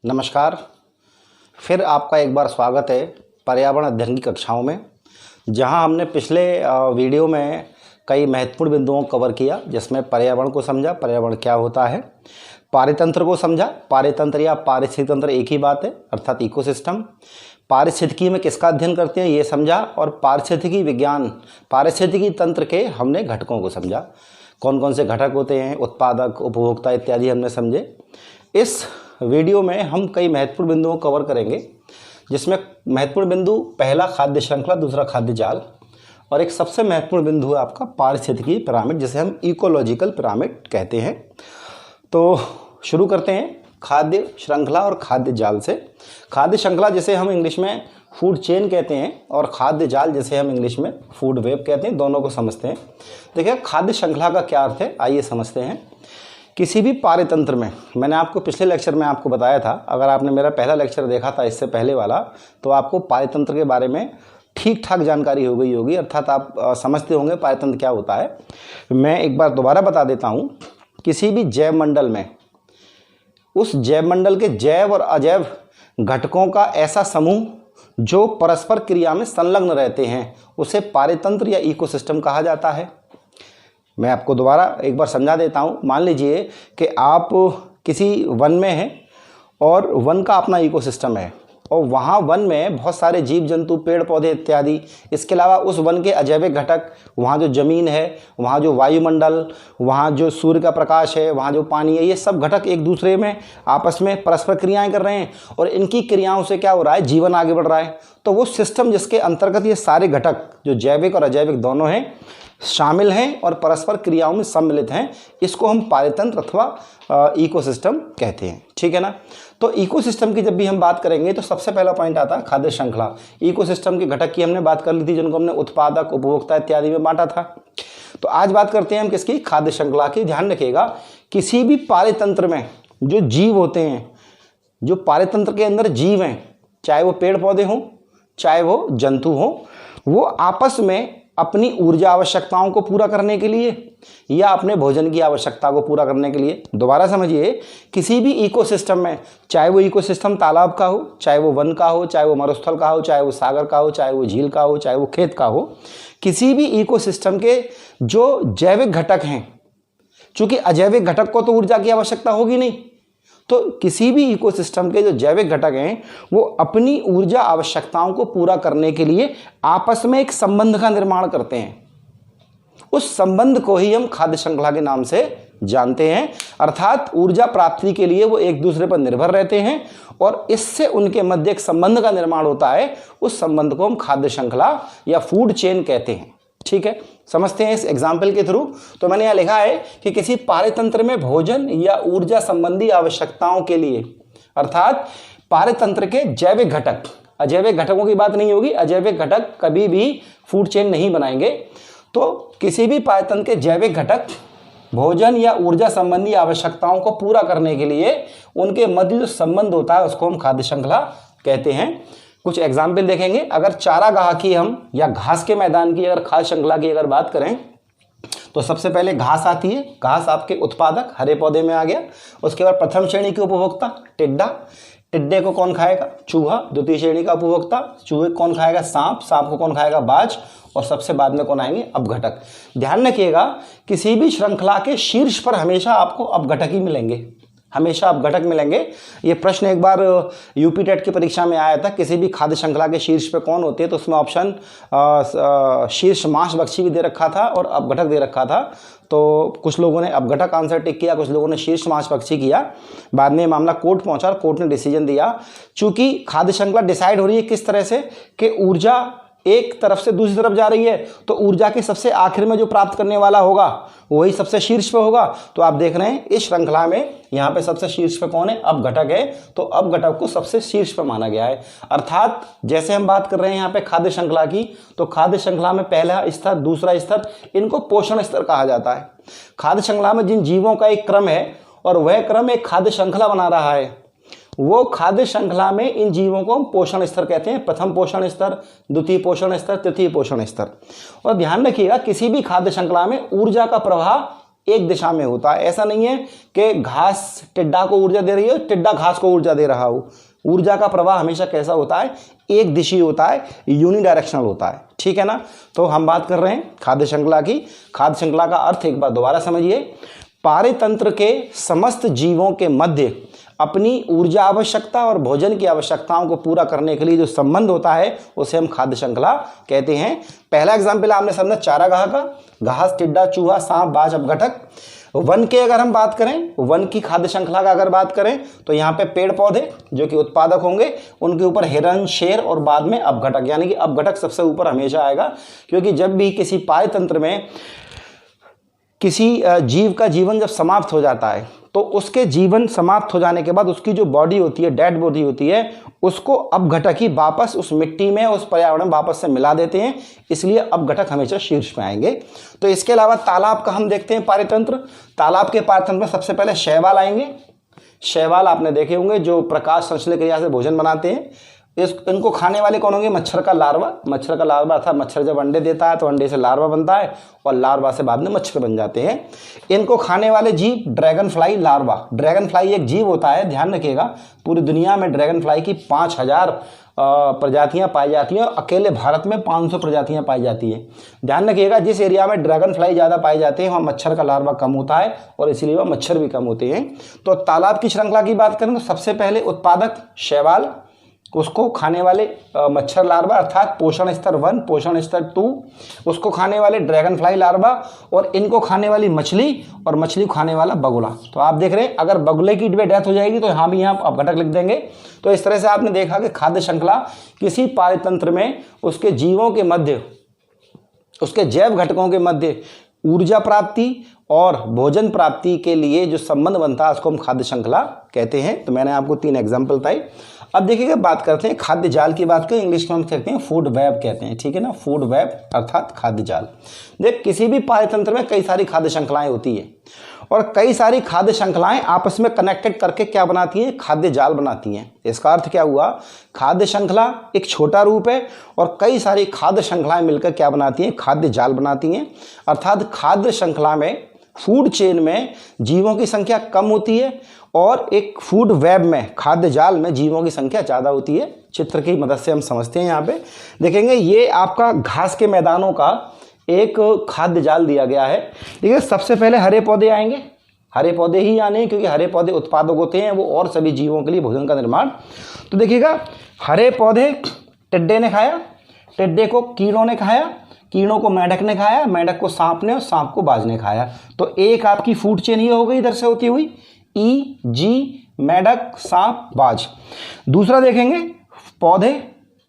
नमस्कार। फिर आपका एक बार स्वागत है पर्यावरण अध्ययन की कक्षाओं में, जहां हमने पिछले वीडियो में कई महत्वपूर्ण बिंदुओं को कवर किया, जिसमें पर्यावरण को समझा, पर्यावरण क्या होता है, पारितंत्र को समझा। पारितंत्र या पारिस्थितिक तंत्र एक ही बात है, अर्थात इकोसिस्टम। पारिस्थितिकी में किसका अध्ययन करते हैं ये समझा, और पारिस्थितिकी विज्ञान, पारिस्थितिकी तंत्र के हमने घटकों को समझा। कौन कौन से घटक होते हैं, उत्पादक, उपभोक्ता इत्यादि हमने समझे। इस वीडियो में हम कई महत्वपूर्ण बिंदुओं को कवर करेंगे, जिसमें महत्वपूर्ण बिंदु पहला खाद्य श्रृंखला, दूसरा खाद्य जाल, और एक सबसे महत्वपूर्ण बिंदु है आपका पारिस्थितिकी पिरामिड, जिसे हम इकोलॉजिकल पिरामिड कहते हैं। तो शुरू करते हैं खाद्य श्रृंखला और खाद्य जाल से। खाद्य श्रृंखला जिसे हम इंग्लिश में फूड चेन कहते हैं, और खाद्य जाल जिसे हम इंग्लिश में फूड वेब कहते हैं, दोनों को समझते हैं। देखिए खाद्य श्रृंखला का क्या अर्थ है, आइए समझते हैं। किसी भी पारितंत्र में, मैंने आपको पिछले लेक्चर में आपको बताया था, अगर आपने मेरा पहला लेक्चर देखा था इससे पहले वाला, तो आपको पारितंत्र के बारे में ठीक ठाक जानकारी हो गई होगी, अर्थात आप समझते होंगे पारितंत्र क्या होता है। मैं एक बार दोबारा बता देता हूँ। किसी भी जैव मंडल में उस जैव मंडल के जैव और अजैव घटकों का ऐसा समूह जो परस्पर क्रिया में संलग्न रहते हैं, उसे पारितंत्र या इकोसिस्टम कहा जाता है। मैं आपको दोबारा एक बार समझा देता हूँ। मान लीजिए कि आप किसी वन में हैं और वन का अपना इकोसिस्टम है, और वहाँ वन में बहुत सारे जीव जंतु, पेड़ पौधे इत्यादि, इसके अलावा उस वन के अजैविक घटक, वहाँ जो ज़मीन है, वहाँ जो वायुमंडल, वहाँ जो सूर्य का प्रकाश है, वहाँ जो पानी है, ये सब घटक एक दूसरे में आपस में परस्पर क्रियाएं कर रहे हैं, और इनकी क्रियाओं से क्या हो रहा है, जीवन आगे बढ़ रहा है। तो वो सिस्टम जिसके अंतर्गत ये सारे घटक जो जैविक और अजैविक दोनों हैं शामिल हैं और परस्पर क्रियाओं में सम्मिलित हैं, इसको हम पारितंत्र अथवा इकोसिस्टम कहते हैं। ठीक है ना। तो इकोसिस्टम की जब भी हम बात करेंगे तो सबसे पहला पॉइंट आता है खाद्य श्रृंखला। इकोसिस्टम के घटक की हमने बात कर ली थी, जिनको हमने उत्पादक, उपभोक्ता इत्यादि में बांटा था। तो आज बात करते हैं हम किसकी, खाद्य श्रृंखला की। ध्यान रखिएगा, किसी भी पारितंत्र में जो जीव होते हैं, जो पारितंत्र के अंदर जीव हैं, चाहे वो पेड़ पौधे हों, चाहे वो जंतु हों, वो आपस में अपनी ऊर्जा आवश्यकताओं को पूरा करने के लिए या अपने भोजन की आवश्यकता को पूरा करने के लिए, दोबारा समझिए, किसी भी इकोसिस्टम में, चाहे वो इकोसिस्टम तालाब का हो, चाहे वो वन का हो, चाहे वो मरुस्थल का हो, चाहे वो सागर का हो, चाहे वो झील का हो, चाहे वो खेत का हो, किसी भी इकोसिस्टम के जो जैविक घटक हैं, चूंकि अजैविक घटक को तो ऊर्जा की आवश्यकता होगी नहीं, तो किसी भी इकोसिस्टम के जो जैविक घटक हैं वो अपनी ऊर्जा आवश्यकताओं को पूरा करने के लिए आपस में एक संबंध का निर्माण करते हैं। उस संबंध को ही हम खाद्य श्रृंखला के नाम से जानते हैं, अर्थात ऊर्जा प्राप्ति के लिए वो एक दूसरे पर निर्भर रहते हैं और इससे उनके मध्य एक संबंध का निर्माण होता है। उस संबंध को हम खाद्य श्रृंखला या फूड चेन कहते हैं। ठीक है, समझते हैं इस एग्जाम्पल के थ्रू। तो मैंने यहाँ लिखा है कि किसी पारितंत्र में भोजन या ऊर्जा संबंधी आवश्यकताओं के लिए, अर्थात पारितंत्र के जैविक घटक, अजैविक घटकों की बात नहीं होगी, अजैविक घटक कभी भी फूड चेन नहीं बनाएंगे। तो किसी भी पारितंत्र के जैविक घटक भोजन या ऊर्जा संबंधी आवश्यकताओं को पूरा करने के लिए उनके मध्य जो संबंध होता है उसको हम खाद्य श्रृंखला कहते हैं। कुछ एग्जाम्पल देखेंगे। अगर चारागाह की हम या घास के मैदान की अगर खाद्य श्रृंखला की अगर बात करें तो सबसे पहले घास आती है। घास आपके उत्पादक हरे पौधे में आ गया। उसके बाद प्रथम श्रेणी के उपभोक्ता टिड्डा, टिड्डे को कौन खाएगा, चूहा। द्वितीय श्रेणी का उपभोक्ता, चूहे को कौन खाएगा, सांप, सांप को कौन खाएगा, बाज। और सबसे बाद में कौन आएंगे, अपघटक। ध्यान रखिएगा, किसी भी श्रृंखला के शीर्ष पर हमेशा आपको अपघटक ही मिलेंगे, हमेशा अपघटक मिलेंगे। ये प्रश्न एक बार यूपी टेट की परीक्षा में आया था, किसी भी खाद्य श्रृंखला के शीर्ष पे कौन होते हैं, तो उसमें ऑप्शन शीर्ष मांसभक्षी भी दे रखा था और अपघटक दे रखा था। तो कुछ लोगों ने अपघटक आंसर टिक किया, कुछ लोगों ने शीर्ष मांसभक्षी किया। बाद में मामला कोर्ट पहुंचा और कोर्ट ने डिसीजन दिया, चूंकि खाद्य श्रृंखला डिसाइड हो रही है किस तरह से कि ऊर्जा एक तरफ से दूसरी तरफ जा रही है, तो ऊर्जा के सबसे आखिर में जो प्राप्त करने वाला होगा वही सबसे शीर्ष पे होगा। तो आप देख रहे हैं इस श्रृंखला में यहाँ पे सबसे शीर्ष पे कौन है, अपघटक है। तो अपघटक को सबसे शीर्ष पे माना गया है। अर्थात जैसे हम बात कर रहे हैं यहाँ पे खाद्य श्रृंखला की, तो खाद्य श्रृंखला में पहला स्तर, दूसरा स्तर, इनको पोषण स्तर कहा जाता है। खाद्य श्रृंखला में जिन जीवों का एक क्रम है और वह क्रम एक खाद्य श्रृंखला बना रहा है, वो खाद्य श्रृंखला में इन जीवों को हम पोषण स्तर कहते हैं। प्रथम पोषण स्तर, द्वितीय पोषण स्तर, तृतीय पोषण स्तर। और ध्यान रखिएगा, किसी भी खाद्य श्रृंखला में ऊर्जा का प्रवाह एक दिशा में होता है। ऐसा नहीं है कि घास टिड्डा को ऊर्जा दे रही हो, टिड्डा घास को ऊर्जा दे रहा हो। ऊर्जा का प्रवाह हमेशा कैसा होता है, एक दिशी होता है, यूनिडायरेक्शनल होता है, ठीक है ना। तो हम बात कर रहे हैं खाद्य श्रृंखला की। खाद्य श्रृंखला का अर्थ एक बार दोबारा समझिए, पारितंत्र के समस्त जीवों के मध्य अपनी ऊर्जा आवश्यकता और भोजन की आवश्यकताओं को पूरा करने के लिए जो संबंध होता है उसे हम खाद्य श्रृंखला कहते हैं। पहला एग्जाम्पल आपने समझा चारागाह का, घास, टिड्डा, चूहा, सांप, बाज, अपघटक। वन की अगर हम बात करें, वन की खाद्य श्रृंखला का अगर बात करें तो यहाँ पे पेड़ पौधे जो कि उत्पादक होंगे, उनके ऊपर हिरण, शेर और बाद में अपघटक, यानी कि अपघटक सबसे ऊपर हमेशा आएगा, क्योंकि जब भी किसी पारितंत्र में किसी जीव का जीवन जब समाप्त हो जाता है तो उसके जीवन समाप्त हो जाने के बाद उसकी जो बॉडी होती है, डेड बॉडी होती है, उसको अपघटक ही वापस उस मिट्टी में, उस पर्यावरण में वापस से मिला देते हैं, इसलिए अपघटक हमेशा शीर्ष में आएंगे। तो इसके अलावा तालाब का हम देखते हैं पारितंत्र। तालाब के पारितंत्र में सबसे पहले शैवाल आएंगे। शैवाल आपने देखे होंगे जो प्रकाश संश्लेषण क्रिया से भोजन बनाते हैं। इनको खाने वाले कौन होंगे, मच्छर का लार्वा। मच्छर का लार्वा अर्थात मच्छर जब अंडे देता है तो अंडे से लार्वा बनता है और लार्वा से बाद में मच्छर बन जाते हैं। इनको खाने वाले जीव dragon fly larva. Dragon fly एक जीव होता है, ध्यान रखिएगा, पूरी दुनिया में ड्रैगन फ्लाई की 5000 प्रजातियां पाई जाती हैं, अकेले भारत में 500 प्रजातियां पाई जाती हैं। ध्यान रखिएगा, जिस एरिया में ड्रैगन फ्लाई ज़्यादा पाए जाते हैं वहाँ मच्छर का लार्वा कम होता है और इसीलिए वह मच्छर भी कम होते हैं। तो तालाब की श्रृंखला की बात करें तो सबसे पहले उत्पादक शैवाल, उसको खाने वाले मच्छर लार्वा अर्थात पोषण स्तर 1, पोषण स्तर 2, उसको खाने वाले ड्रैगन फ्लाई लार्वा, और इनको खाने वाली मछली, और मछली को खाने वाला बगुला। तो आप देख रहे हैं अगर बगुले की डेथ हो जाएगी तो यहाँ भी यहाँ अपघटक लिख देंगे। तो इस तरह से आपने देखा कि खाद्य श्रृंखला किसी पारितंत्र में उसके जीवों के मध्य, उसके जैव घटकों के मध्य ऊर्जा प्राप्ति और भोजन प्राप्ति के लिए जो संबंध बनता है उसको हम खाद्य श्रृंखला कहते हैं। तो मैंने आपको 3 एग्जाम्पल बताए। अब देखिएगा, बात करते हैं खाद्य जाल की बात करें, इंग्लिश में हम कहते हैं फूड वेब कहते हैं, ठीक है ना, फूड वेब अर्थात खाद्य जाल। देख, किसी भी पारितंत्र में कई सारी खाद्य श्रृंखलाएं होती है और कई सारी खाद्य श्रृंखलाएं आपस में कनेक्टेड करके क्या बनाती हैं, खाद्य जाल बनाती हैं। इसका अर्थ क्या हुआ, खाद्य श्रृंखला एक छोटा रूप है और कई सारी खाद्य श्रृंखलाएं मिलकर क्या बनाती हैं, खाद्य जाल बनाती हैं। अर्थात खाद्य श्रृंखला में, फूड चेन में जीवों की संख्या कम होती है और एक फूड वेब में, खाद्य जाल में जीवों की संख्या ज़्यादा होती है। चित्र की मदद से हम समझते हैं। यहाँ पे देखेंगे ये आपका घास के मैदानों का एक खाद्य जाल दिया गया है। देखिए, सबसे पहले हरे पौधे आएंगे, हरे पौधे ही आने हैं क्योंकि हरे पौधे उत्पादक होते हैं वो और सभी जीवों के लिए भोजन का निर्माण। तो देखिएगा, हरे पौधे टिड्डे ने खाया, टिड्डे को कीड़ों ने खाया, कीड़ों को मेंढक ने खाया, मेंढक को सांप ने और सांप को बाज ने खाया। तो एक आपकी फूड चेन ये हो गई इधर से होती हुई, ई जी, मेंढक, सांप, बाज। दूसरा देखेंगे, पौधे,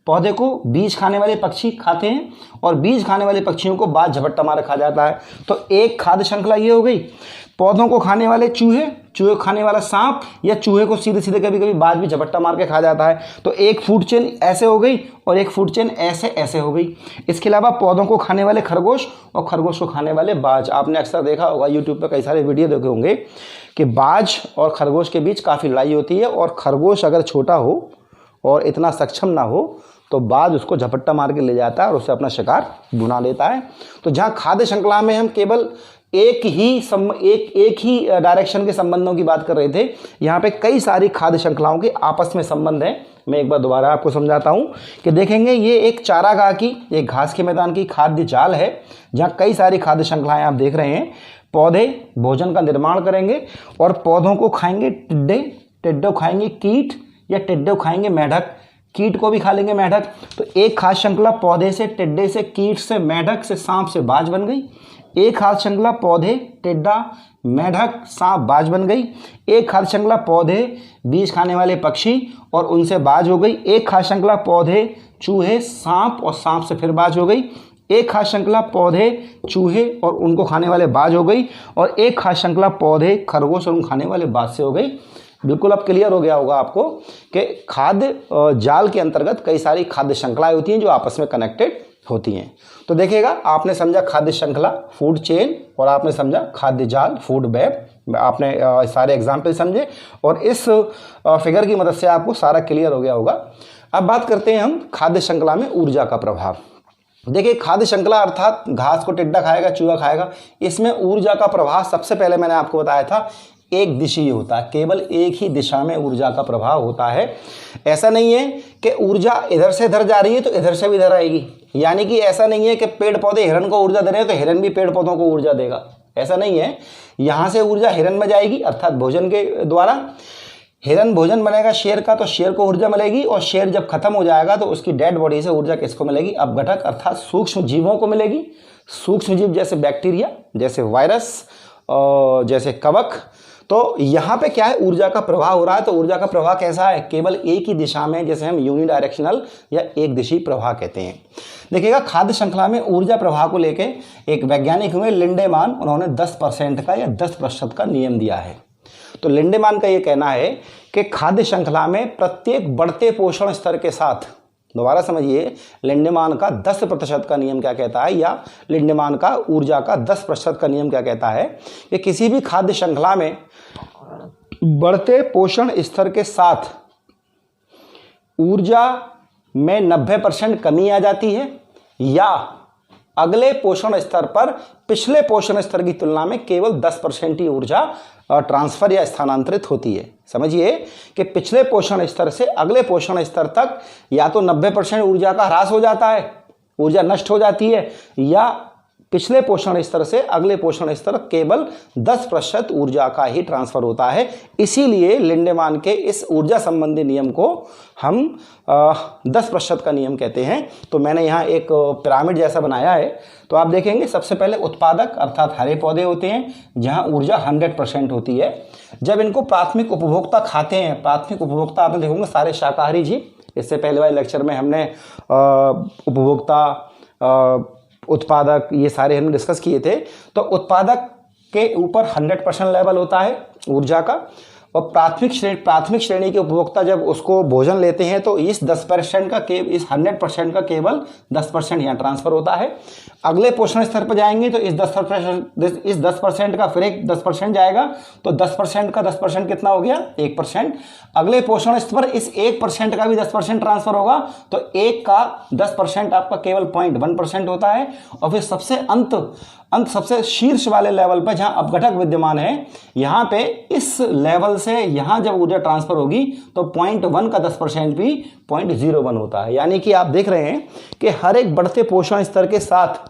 पौधे को बीज खाने वाले पक्षी खाते हैं और बीज खाने वाले पक्षियों को बाज झपट्टा मार खा जाता है। तो एक खाद्य श्रृंखला ये हो गई। पौधों को खाने वाले चूहे, चूहे को खाने वाला सांप, या चूहे को सीधे सीधे कभी कभी बाज भी झपट्टा मार के खा जाता है। तो एक फूड चेन ऐसे हो गई और एक फूड चेन ऐसे ऐसे हो गई। इसके अलावा पौधों को खाने वाले खरगोश और खरगोश को खाने वाले बाज। आपने अक्सर देखा होगा, यूट्यूब पर कई सारे वीडियो देखे होंगे कि बाज और खरगोश के बीच काफ़ी लड़ाई होती है और खरगोश अगर छोटा हो और इतना सक्षम ना हो तो बाज उसको झपट्टा मार के ले जाता है और उसे अपना शिकार भुना लेता है। तो जहाँ खाद्य श्रृंखला में हम केवल एक ही डायरेक्शन के संबंधों की बात कर रहे थे, यहाँ पे कई सारी खाद्य श्रृंखलाओं के आपस में संबंध हैं। मैं एक बार दोबारा आपको समझाता हूँ कि देखेंगे, ये एक चारागाह की, एक घास के मैदान की खाद्य जाल है जहाँ कई सारी खाद्य श्रृंखलाएं आप देख रहे हैं। पौधे भोजन का निर्माण करेंगे और पौधों को खाएंगे टिड्डे, टिड्डों खाएंगे कीट, या टिड्डे खाएंगे मेंढक, कीट को भी खा लेंगे मेंढक। तो एक खाद्य श्रृंखला पौधे से, टिड्डे से, कीट से, मेंढक से, सांप से बाज बन गई। एक खाद्य श्रृंखला पौधे, टिड्डा, मेंढक, सांप, बाज बन गई। एक खाद्य श्रृंखला पौधे, बीज खाने वाले पक्षी और उनसे बाज हो गई। एक खाद्य श्रृंखला पौधे, चूहे, सांप और सांप से फिर बाज हो गई। एक खाद्य श्रृंखला पौधे, चूहे और उनको खाने वाले बाज हो गई। और एक खाद्य श्रृंखला पौधे, खरगोश और उन खाने वाले बाज से हो गई। बिल्कुल अब क्लियर हो गया होगा आपको कि खाद्य जाल के अंतर्गत कई सारी खाद्य श्रृंखलाएं होती हैं जो आपस में कनेक्टेड होती हैं। तो देखिएगा, आपने समझा खाद्य श्रृंखला, फूड चेन, और आपने समझा खाद्य जाल, फूड वेब। आपने सारे एग्जाम्पल समझे और इस फिगर की मदद से आपको सारा क्लियर हो गया होगा। अब बात करते हैं हम खाद्य श्रृंखला में ऊर्जा का प्रभाव। देखिए खाद्य श्रृंखला अर्थात घास को टिड्डा खाएगा, चूहा खाएगा, इसमें ऊर्जा का प्रवाह सबसे पहले मैंने आपको बताया था एक दिशीय होता है, केवल एक ही दिशा में ऊर्जा का प्रभाव होता है। ऐसा नहीं है कि ऊर्जा इधर से इधर जा रही है तो इधर से भी इधर आएगी, यानी कि ऐसा नहीं है कि पेड़ पौधे हिरन को ऊर्जा दे रहे हैं तो हिरन भी पेड़ पौधों को ऊर्जा देगा, ऐसा नहीं है। यहाँ से ऊर्जा हिरन में जाएगी अर्थात भोजन के द्वारा, हिरन भोजन बनेगा शेर का तो शेर को ऊर्जा मिलेगी, और शेर जब खत्म हो जाएगा तो उसकी डेड बॉडी से ऊर्जा किसको मिलेगी, अपघटक अर्थात सूक्ष्म जीवों को मिलेगी। सूक्ष्म जीव जैसे बैक्टीरिया, जैसे वायरस और जैसे कवक। तो यहाँ पे क्या है, ऊर्जा का प्रवाह हो रहा है। तो ऊर्जा का प्रवाह कैसा है, केवल एक ही दिशा में, जैसे हम यूनिडायरेक्शनल या एक दिशी प्रवाह कहते हैं। देखिएगा खाद्य श्रृंखला में ऊर्जा प्रवाह को लेके एक वैज्ञानिक हुए लिंडेमान, उन्होंने 10% का या 10% का नियम दिया है। तो लिंडेमान का ये कहना है कि खाद्य श्रृंखला में प्रत्येक बढ़ते पोषण स्तर के साथ, दोबारा समझिए, लिंडेमान का 10% का नियम क्या कहता है, या लिंडेमान का ऊर्जा का 10% का नियम क्या कहता है कि किसी भी खाद्य श्रृंखला में बढ़ते पोषण स्तर के साथ ऊर्जा में 90% कमी आ जाती है, या अगले पोषण स्तर पर पिछले पोषण स्तर की तुलना में केवल 10% ही ऊर्जा ट्रांसफर या स्थानांतरित होती है। समझिए कि पिछले पोषण स्तर से अगले पोषण स्तर तक या तो 90% ऊर्जा का ह्रास हो जाता है, ऊर्जा नष्ट हो जाती है, या पिछले पोषण स्तर से अगले पोषण स्तर केवल 10% ऊर्जा का ही ट्रांसफर होता है। इसीलिए लिंडेमान के इस ऊर्जा संबंधी नियम को हम 10% का नियम कहते हैं। तो मैंने यहाँ एक पिरामिड जैसा बनाया है। तो आप देखेंगे सबसे पहले उत्पादक अर्थात हरे पौधे होते हैं, जहाँ ऊर्जा 100% होती है। जब इनको प्राथमिक उपभोक्ता खाते हैं, प्राथमिक उपभोक्ता आपने देखोगे सारे शाकाहारी जीव। इससे पहले वाले लेक्चर में हमने उपभोक्ता, उत्पादक, ये सारे हमने डिस्कस किए थे। तो उत्पादक के ऊपर 100% लेवल होता है ऊर्जा का, और प्राथमिक श्रेणी के उपभोक्ता जब उसको भोजन लेते हैं तो इस 10% का इस 100% का केवल 10% यहाँ ट्रांसफर होता है। अगले पोषण स्तर पर जाएंगे तो इस 10% का फिर एक 10% जाएगा, तो 10% का 10% कितना हो गया, 1%। अगले पोषण स्तर पर इस 1% का भी 10% ट्रांसफर होगा, तो 1 का 10% आपका केवल 0.1% होता है। और फिर सबसे अंत सबसे शीर्ष वाले लेवल पर जहां अपघटक विद्यमान है, यहां पे इस लेवल से यहां जब ऊर्जा ट्रांसफर होगी तो 0.1 का 10% भी 0.01 होता है। यानी कि आप देख रहे हैं कि हर एक बढ़ते पोषण स्तर के साथ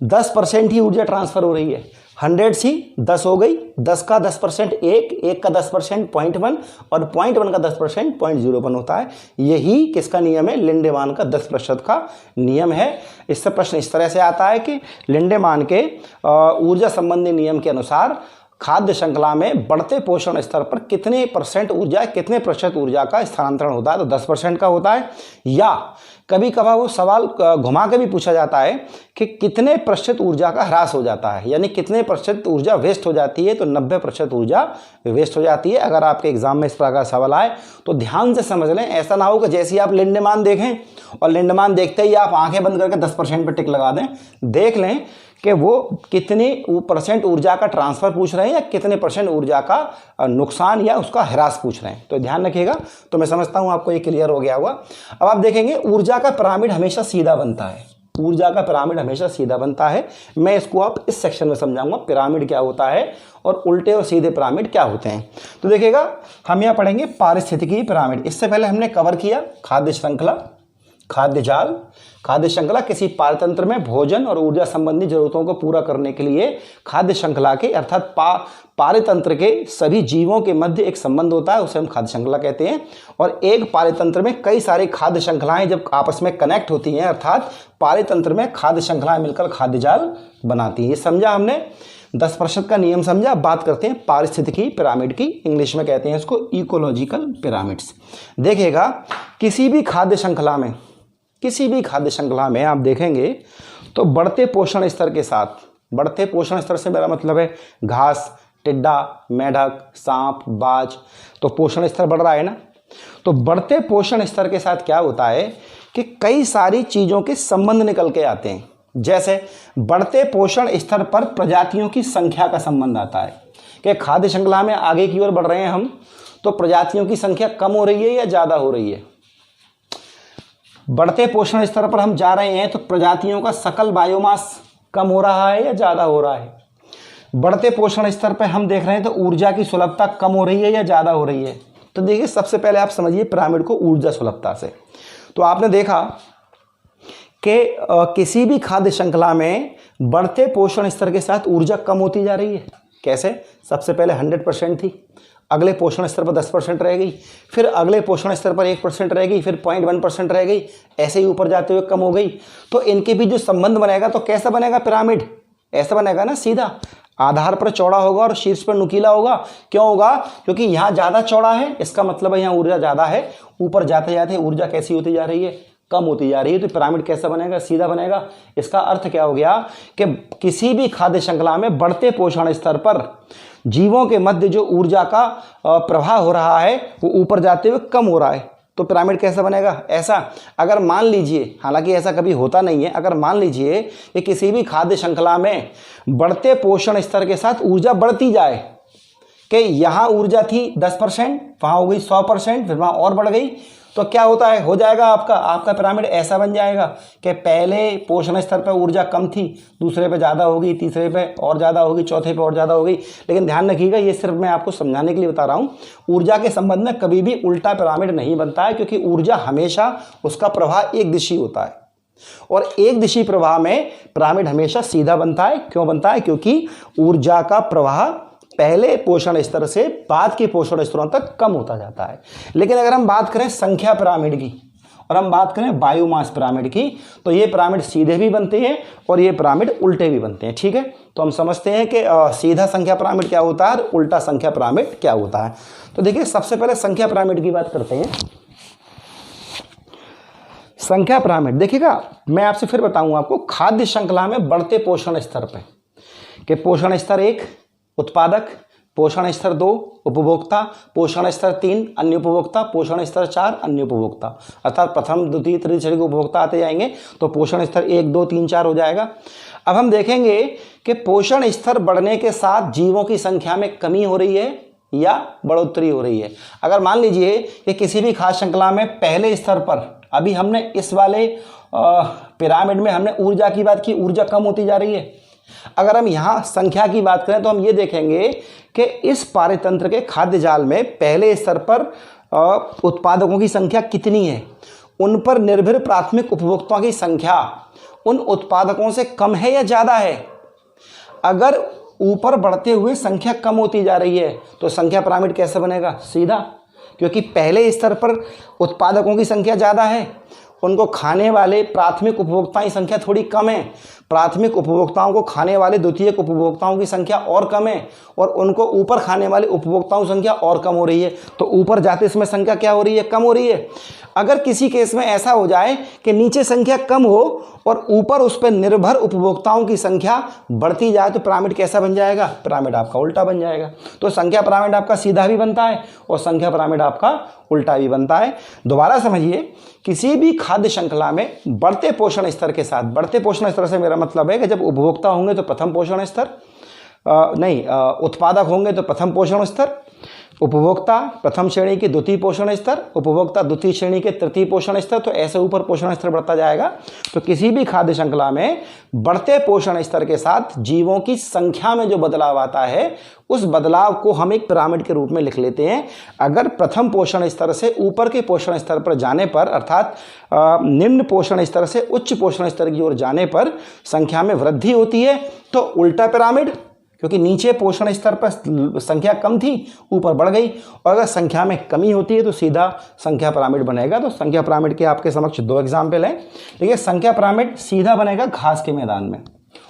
10% ही ऊर्जा ट्रांसफर हो रही है। 100 सी 10 हो गई, 10 का 10% 1 का 10% 0.1, और 0.1 का 10% 0.01 होता है। यही किसका नियम है, लिंडेमान का 10% का नियम है। इससे प्रश्न इस तरह से आता है कि लिंडेमान के ऊर्जा संबंधी नियम के अनुसार खाद्य श्रृंखला में बढ़ते पोषण स्तर पर कितने प्रतिशत ऊर्जा का स्थानांतरण होता है, तो 10% का होता है। या कभी कभार वो सवाल घुमा के भी पूछा जाता है कि कितने प्रतिशत ऊर्जा का ह्रास हो जाता है, यानी कितने प्रतिशत ऊर्जा वेस्ट हो जाती है, तो 90% ऊर्जा वेस्ट हो जाती है। अगर आपके एग्जाम में इस प्रकार का सवाल आए तो ध्यान से समझ लें, ऐसा ना हो कि जैसे ही आप लिंडेमान देखें और लिंडेमान देखते ही आप आंखें बंद करके 10% पर टिक लगा दें। देख लें कि वो कितने % ऊर्जा का ट्रांसफर पूछ रहे हैं या कितने % ऊर्जा का नुकसान या उसका ह्रास पूछ रहे हैं, तो ध्यान रखिएगा। तो मैं समझता हूं आपको ये क्लियर हो गया होगा। अब आप देखेंगे ऊर्जा का पिरामिड हमेशा सीधा बनता है, ऊर्जा का पिरामिड हमेशा सीधा बनता है। मैं इसको आप इस सेक्शन में समझाऊंगा पिरामिड क्या होता है और उल्टे और सीधे पिरामिड क्या होते हैं। तो देखिएगा हम यहाँ पढ़ेंगे पारिस्थितिकी पिरामिड। इससे पहले हमने कवर किया खाद्य श्रृंखला, खाद्य जाल। खाद्य श्रृंखला किसी पारतंत्र में भोजन और ऊर्जा संबंधी जरूरतों को पूरा करने के लिए खाद्य श्रृंखला के अर्थात पारितंत्र के सभी जीवों के मध्य एक संबंध होता है, उसे हम खाद्य श्रृंखला कहते हैं। और एक पारितंत्र में कई सारी खाद्य श्रृंखलाएं जब आपस में कनेक्ट होती हैं, अर्थात पारितंत्र में खाद्य श्रृंखलाएं मिलकर खाद्य जाल बनाती हैं। ये समझा हमने, 10% का नियम समझा। अब बात करते हैं पारिस्थितिकी पिरामिड की, इंग्लिश में कहते हैं इसको इकोलॉजिकल पिरामिड्स। देखिएगा किसी भी खाद्य श्रृंखला में आप देखेंगे तो बढ़ते पोषण स्तर के साथ, बढ़ते पोषण स्तर से मेरा मतलब है घास, टिड्डा, मेढक, सांप, बाज, तो पोषण स्तर बढ़ रहा है ना। तो बढ़ते पोषण स्तर के साथ क्या होता है कि कई सारी चीज़ों के संबंध निकल के आते हैं। जैसे बढ़ते पोषण स्तर पर प्रजातियों की संख्या का संबंध आता है कि खाद्य श्रृंखला में आगे की ओर बढ़ रहे हैं हम, तो प्रजातियों की संख्या कम हो रही है या ज़्यादा हो रही है। बढ़ते पोषण स्तर पर हम जा रहे हैं तो प्रजातियों का सकल बायोमास कम हो रहा है या ज़्यादा हो रहा है। बढ़ते पोषण स्तर पर हम देख रहे हैं तो ऊर्जा की सुलभता कम हो रही है या ज़्यादा हो रही है। तो देखिए सबसे पहले आप समझिए पिरामिड को ऊर्जा सुलभता से। तो आपने देखा कि किसी भी खाद्य श्रृंखला में बढ़ते पोषण स्तर के साथ ऊर्जा कम होती जा रही है। कैसे? सबसे पहले 100% थी, अगले पोषण स्तर पर 10% रह गई, फिर अगले पोषण स्तर पर 1% रह गई, फिर 0.1% रह गई, ऐसे ही ऊपर जाते हुए कम हो गई। तो इनके बीच जो संबंध बनेगा तो कैसा बनेगा पिरामिड? ऐसा बनेगा ना, सीधा आधार पर चौड़ा होगा और शीर्ष पर नुकीला होगा। क्यों होगा? क्योंकि यहाँ ज़्यादा चौड़ा है, इसका मतलब है यहाँ ऊर्जा ज़्यादा है। ऊपर जाते जाते ऊर्जा कैसी होती जा रही है? कम होती जा रही है। तो पिरामिड कैसा बनेगा? सीधा बनेगा। इसका अर्थ क्या हो गया कि किसी भी खाद्य श्रृंखला में बढ़ते पोषण स्तर पर जीवों के मध्य जो ऊर्जा का प्रवाह हो रहा है वो ऊपर जाते हुए कम हो रहा है। तो पिरामिड कैसा बनेगा? ऐसा। अगर मान लीजिए, हालांकि ऐसा कभी होता नहीं है, अगर मान लीजिए कि किसी भी खाद्य श्रृंखला में बढ़ते पोषण स्तर के साथ ऊर्जा बढ़ती जाए, कि यहाँ ऊर्जा थी 10%, वहाँ हो गई 100%, फिर वहाँ और बढ़ गई, तो क्या होता है? हो जाएगा आपका पिरामिड ऐसा बन जाएगा कि पहले पोषण स्तर पर ऊर्जा कम थी, दूसरे पे ज़्यादा होगी, तीसरे पे और ज़्यादा होगी, चौथे पे और ज़्यादा होगी। लेकिन ध्यान रखिएगा, ये सिर्फ मैं आपको समझाने के लिए बता रहा हूँ। ऊर्जा के संबंध में कभी भी उल्टा पिरामिड नहीं बनता है, क्योंकि ऊर्जा हमेशा उसका प्रवाह एक दिशी होता है, और एक दिशी प्रवाह में पिरामिड हमेशा सीधा बनता है। क्यों बनता है? क्योंकि ऊर्जा का प्रवाह पहले पोषण स्तर से बाद के पोषण स्तरों तक कम होता जाता है। लेकिन अगर हम बात करें संख्या पिरामिड की और हम बात करें बायोमास पिरामिड की, तो ये पिरामिड सीधे भी बनते हैं और ये पिरामिड उल्टे भी बनते हैं। ठीक है, तो हम समझते हैं कि सीधा संख्या पिरामिड क्या होता है और उल्टा संख्या पिरामिड क्या होता है। तो देखिए सबसे पहले संख्या पिरामिड की बात करते हैं। संख्या पिरामिड देखिएगा, मैं आपसे फिर बताऊंगा आपको, खाद्य श्रृंखला में बढ़ते पोषण स्तर पे कि पोषण स्तर 1 उत्पादक, पोषण स्तर 2 उपभोक्ता, पोषण स्तर 3 अन्य उपभोक्ता, पोषण स्तर 4 अन्य उपभोक्ता। अर्थात प्रथम द्वितीय तृतीय श्रेणी के उपभोक्ता आते जाएंगे तो पोषण स्तर 1 2 3 4 हो जाएगा। अब हम देखेंगे कि पोषण स्तर बढ़ने के साथ जीवों की संख्या में कमी हो रही है या बढ़ोतरी हो रही है। अगर मान लीजिए कि किसी भी खाद्य श्रृंखला में पहले स्तर पर, अभी हमने इस वाले पिरामिड में हमने ऊर्जा की बात की, ऊर्जा कम होती जा रही है। अगर हम यहाँ संख्या की बात करें तो हम ये देखेंगे कि इस पारतंत्र के खाद्य जाल में पहले स्तर पर उत्पादकों की संख्या कितनी है, उन पर निर्भर प्राथमिक उपभोक्ताओं की संख्या उन उत्पादकों से कम है या ज़्यादा है। अगर ऊपर बढ़ते हुए संख्या कम होती जा रही है तो संख्या पिरामिड कैसे बनेगा? सीधा, क्योंकि पहले स्तर पर उत्पादकों की संख्या ज़्यादा है, उनको खाने वाले प्राथमिक उपभोक्ताओं की संख्या थोड़ी कम है, प्राथमिक उपभोक्ताओं को खाने वाले द्वितीयक उपभोक्ताओं की संख्या और कम है, और उनको ऊपर खाने वाले उपभोक्ताओं की संख्या और कम हो रही है। तो ऊपर जाते इसमें संख्या क्या हो रही है? कम हो रही है। अगर किसी केस में ऐसा हो जाए कि नीचे संख्या कम हो और ऊपर उस पर निर्भर उपभोक्ताओं की संख्या बढ़ती जाए तो पिरामिड कैसा बन जाएगा? पिरामिड आपका उल्टा बन जाएगा। तो संख्या पिरामिड आपका सीधा भी बनता है और संख्या पिरामिड आपका उल्टा भी बनता है। दोबारा समझिए, किसी भी खाद्य श्रृंखला में बढ़ते पोषण स्तर के साथ, बढ़ते पोषण स्तर से मेरा मतलब है कि जब उपभोक्ता होंगे तो प्रथम पोषण स्तर, उत्पादक होंगे तो प्रथम पोषण स्तर, उपभोक्ता प्रथम श्रेणी के द्वितीय पोषण स्तर, उपभोक्ता द्वितीय श्रेणी के तृतीय पोषण स्तर, तो ऐसे ऊपर पोषण स्तर बढ़ता जाएगा। तो किसी भी खाद्य श्रृंखला में बढ़ते पोषण स्तर के साथ जीवों की संख्या में जो बदलाव आता है, उस बदलाव को हम एक पिरामिड के रूप में लिख लेते हैं। अगर प्रथम पोषण स्तर से ऊपर के पोषण स्तर पर जाने पर, अर्थात निम्न पोषण स्तर से उच्च पोषण स्तर की ओर जाने पर संख्या में वृद्धि होती है तो उल्टा पिरामिड, क्योंकि नीचे पोषण स्तर पर संख्या कम थी, ऊपर बढ़ गई, और अगर संख्या में कमी होती है तो सीधा संख्या पिरामिड बनेगा। तो संख्या पिरामिड के आपके समक्ष 2 एग्जाम्पल हैं। देखिए, संख्या पिरामिड सीधा बनेगा घास के मैदान में,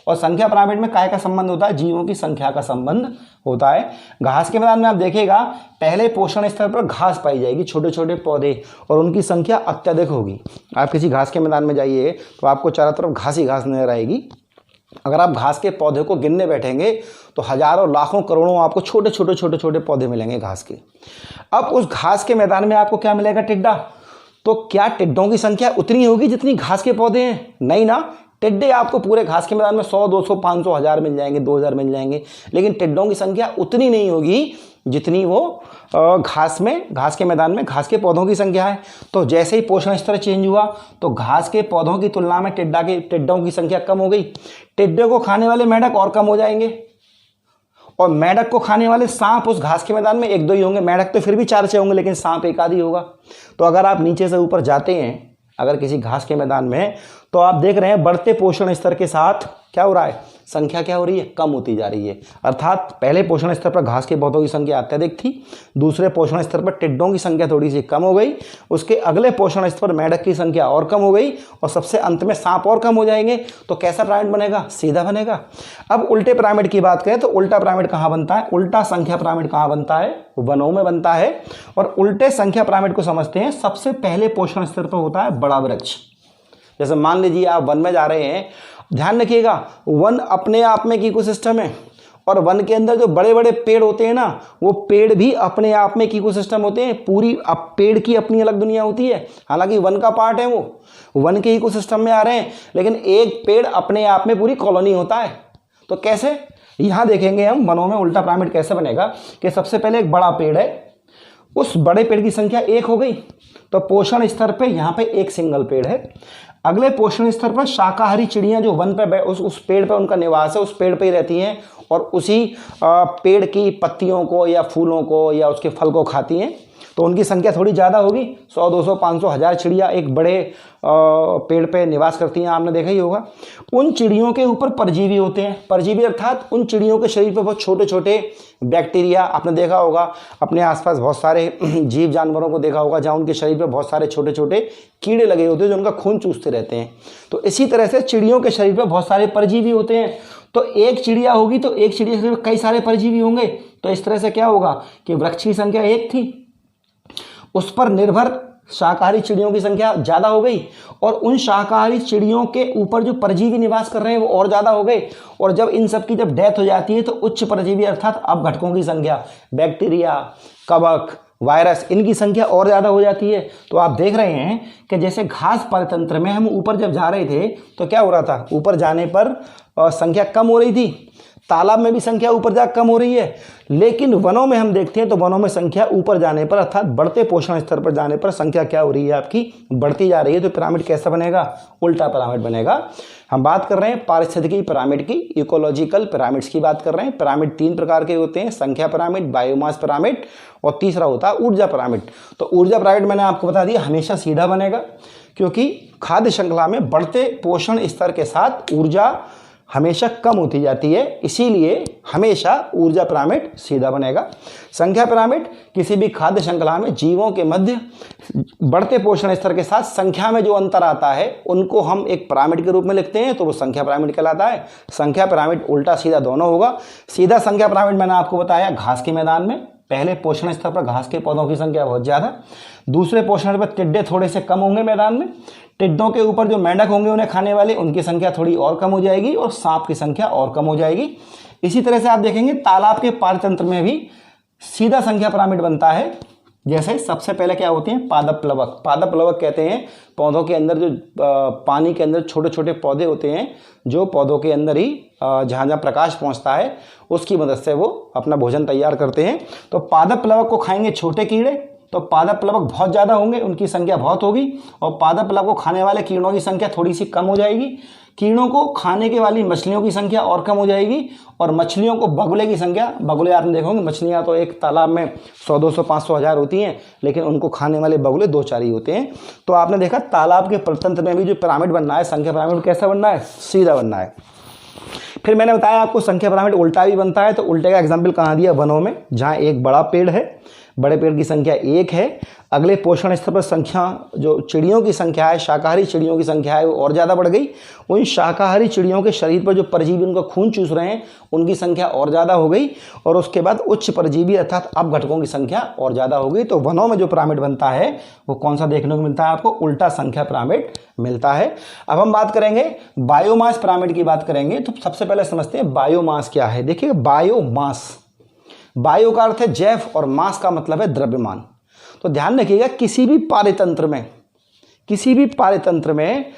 और संख्या पिरामिड में काय का संबंध होता है? जीवों की संख्या का संबंध होता है। घास के मैदान में आप देखिएगा पहले पोषण स्तर पर घास पाई जाएगी, छोटे छोटे पौधे, और उनकी संख्या अत्यधिक होगी। आप किसी घास के मैदान में जाइए तो आपको चारों तरफ घास ही घास नजर आएगी। अगर आप घास के पौधे को गिनने बैठेंगे तो हजारों लाखों करोड़ों आपको छोटे छोटे पौधे मिलेंगे घास के। अब उस घास के मैदान में आपको क्या मिलेगा? टिड्डा। तो क्या टिड्डों की संख्या उतनी होगी जितनी घास के पौधे हैं? नहीं ना, टिड्डे आपको पूरे घास के मैदान में 100, 200, 500, 1000 मिल जाएंगे, 2000 मिल जाएंगे, लेकिन टिड्डों की संख्या उतनी नहीं होगी जितनी वो घास के मैदान में घास के पौधों की संख्या है। तो जैसे ही पोषण स्तर चेंज हुआ तो घास के पौधों की तुलना में टिड्डों की संख्या कम हो गई। टिड्डे को खाने वाले मेंढक और कम हो जाएंगे, और मेंढक को खाने वाले सांप उस घास के मैदान में 1-2 ही होंगे। मेंढक तो फिर भी 4-6 होंगे, लेकिन सांप 1 आधी होगा। तो अगर आप नीचे से ऊपर जाते हैं अगर किसी घास के मैदान में, तो आप देख रहे हैं बढ़ते पोषण स्तर के साथ क्या हो रहा है, संख्या क्या हो रही है, कम होती जा रही है। अर्थात पहले पोषण स्तर पर घास के पौधों की संख्या अत्यधिक थी, दूसरे पोषण स्तर पर टिड्डों की संख्या थोड़ी सी कम हो गई, उसके अगले पोषण स्तर पर मेंढक की संख्या और कम हो गई, और सबसे अंत में सांप और कम हो जाएंगे। तो कैसा पिरामिड बनेगा, सीधा बनेगा। अब उल्टे पिरामिड की बात करें तो उल्टा पिरामिड कहाँ बनता है, उल्टा संख्या पिरामिड कहाँ बनता है, वनों में बनता है। और उल्टे संख्या पिरामिड को समझते हैं, सबसे पहले पोषण स्तर पर होता है बड़ा वृक्ष। जैसे मान लीजिए आप वन में जा रहे हैं, ध्यान रखिएगा वन अपने आप में एक इकोसिस्टम है, और वन के अंदर जो बड़े बड़े पेड़ होते हैं ना, वो पेड़ भी अपने आप में एक इकोसिस्टम होते हैं। पूरी अब पेड़ की अपनी अलग दुनिया होती है, हालांकि वन का पार्ट है, वो वन के इकोसिस्टम में आ रहे हैं, लेकिन एक पेड़ अपने आप में पूरी कॉलोनी होता है। तो कैसे, यहाँ देखेंगे हम वनों में उल्टा पिरामिड कैसे बनेगा कि सबसे पहले एक बड़ा पेड़ है, उस बड़े पेड़ की संख्या 1 हो गई, तो पोषण स्तर पे यहाँ पे एक सिंगल पेड़ है। अगले पोषण स्तर पर शाकाहारी चिड़ियाँ जो वन पे उस पेड़ पे उनका निवास है, उस पेड़ पे ही रहती हैं, और उसी पेड़ की पत्तियों को या फूलों को या उसके फल को खाती हैं, तो उनकी संख्या थोड़ी ज़्यादा होगी। 100, 200, 500, 1000 चिड़िया एक बड़े पेड़ पे निवास करती हैं, आपने देखा ही होगा। उन चिड़ियों के ऊपर परजीवी होते हैं। परजीवी अर्थात उन चिड़ियों के शरीर पर बहुत छोटे छोटे बैक्टीरिया, आपने देखा होगा अपने आसपास बहुत सारे जीव जानवरों को देखा होगा जहाँ उनके शरीर पर बहुत सारे छोटे छोटे कीड़े लगे होते हैं जो उनका खून चूसते रहते हैं। तो इसी तरह से चिड़ियों के शरीर पर बहुत सारे परजीवी होते हैं। तो एक चिड़िया होगी तो एक चिड़िया के शरीर में कई सारे परजीवी होंगे। तो इस तरह से क्या होगा कि वृक्ष की संख्या 1 थी, उस पर निर्भर शाकाहारी चिड़ियों की संख्या ज़्यादा हो गई, और उन शाकाहारी चिड़ियों के ऊपर जो परजीवी निवास कर रहे हैं वो और ज़्यादा हो गए। और जब इन सब की जब डेथ हो जाती है तो उच्च परजीवी अर्थात अपघटकों की संख्या, बैक्टीरिया, कवक, वायरस, इनकी संख्या और ज़्यादा हो जाती है। तो आप देख रहे हैं कि जैसे घास परितंत्र में हम ऊपर जब जा रहे थे तो क्या हो रहा था, ऊपर जाने पर संख्या कम हो रही थी, तालाब में भी संख्या ऊपर जा कम हो रही है, लेकिन वनों में हम देखते हैं तो वनों में संख्या ऊपर जाने पर अर्थात बढ़ते पोषण स्तर पर जाने पर संख्या क्या हो रही है, आपकी बढ़ती जा रही है। तो पिरामिड कैसा बनेगा, उल्टा पिरामिड बनेगा। हम बात कर रहे हैं पारिस्थितिकी पिरामिड की, इकोलॉजिकल पिरामिड्स की बात कर रहे हैं। पिरामिड 3 प्रकार के होते हैं, संख्या पिरामिड, बायोमास पिरामिड, और तीसरा होता है ऊर्जा पिरामिड। तो ऊर्जा पिरामिड मैंने आपको बता दिया हमेशा सीधा बनेगा, क्योंकि खाद्य श्रृंखला में बढ़ते पोषण स्तर के साथ ऊर्जा हमेशा कम होती जाती है, इसीलिए हमेशा ऊर्जा पिरामिड सीधा बनेगा। संख्या पिरामिड किसी भी खाद्य श्रृंखला में जीवों के मध्य बढ़ते पोषण स्तर के साथ संख्या में जो अंतर आता है उनको हम एक पिरामिड के रूप में लिखते हैं, तो वो संख्या पिरामिड कहलाता है। संख्या पिरामिड उल्टा सीधा दोनों होगा। सीधा संख्या पिरामिड मैंने आपको बताया घास के मैदान में, पहले पोषण स्तर पर घास के पौधों की संख्या बहुत ज़्यादा, दूसरे पोषण स्तर पर टिड्डे थोड़े से कम होंगे मैदान में, टिड्डों के ऊपर जो मेंढक होंगे उन्हें खाने वाले उनकी संख्या थोड़ी और कम हो जाएगी, और सांप की संख्या और कम हो जाएगी। इसी तरह से आप देखेंगे तालाब के पारतंत्र में भी सीधा संख्या पिरामिड बनता है। जैसे सबसे पहले क्या होते हैं, पादप प्लवक। पादप प्लवक कहते हैं पौधों के अंदर जो पानी के अंदर छोटे छोटे पौधे होते हैं, जो पौधों के अंदर ही जहाँ जहाँ प्रकाश पहुँचता है उसकी मदद से वो अपना भोजन तैयार करते हैं। तो पादप प्लवक को खाएंगे छोटे कीड़े, तो पादप प्लवक बहुत ज़्यादा होंगे, उनकी संख्या बहुत होगी, और पादप प्लवक को खाने वाले कीड़ों की संख्या थोड़ी सी कम हो जाएगी। कीड़ों को खाने के वाली मछलियों की संख्या और कम हो जाएगी, और मछलियों को बगुले की संख्या, बगुले आपने देखोगे मछलियाँ तो एक तालाब में 100, 200, 500, 1000 होती हैं, लेकिन उनको खाने वाले बगुले 2-4 ही होते हैं। तो आपने देखा तालाब के प्रतंत्र में भी जो पिरामिड बनना है, संख्या पिरामिड कैसा बनना है, सीधा बनना है। फिर मैंने बताया आपको संख्या पिरामिड उल्टा भी बनता है, तो उल्टे का एग्जाम्पल कहाँ दिया, वनों में, जहाँ एक बड़ा पेड़ है, बड़े पेड़ की संख्या 1 है, अगले पोषण स्तर पर संख्या जो चिड़ियों की संख्या है, शाकाहारी चिड़ियों की संख्या है वो और ज़्यादा बढ़ गई। उन शाकाहारी चिड़ियों के शरीर पर जो परजीवी उनका खून चूस रहे हैं उनकी संख्या और ज़्यादा हो गई, और उसके बाद उच्च परजीवी अर्थात अपघटकों की संख्या और ज़्यादा हो गई। तो वनों में जो पिरामिड बनता है वो कौन सा देखने को मिलता है आपको, उल्टा संख्या पिरामिड मिलता है। अब हम बात करेंगे बायोमास पिरामिड की बात करेंगे। तो सबसे पहले समझते हैं बायोमास क्या है। देखिए बायोमास, बायो का अर्थ है जैव और मास का मतलब है द्रव्यमान। तो ध्यान रखिएगा किसी भी पारितंत्र में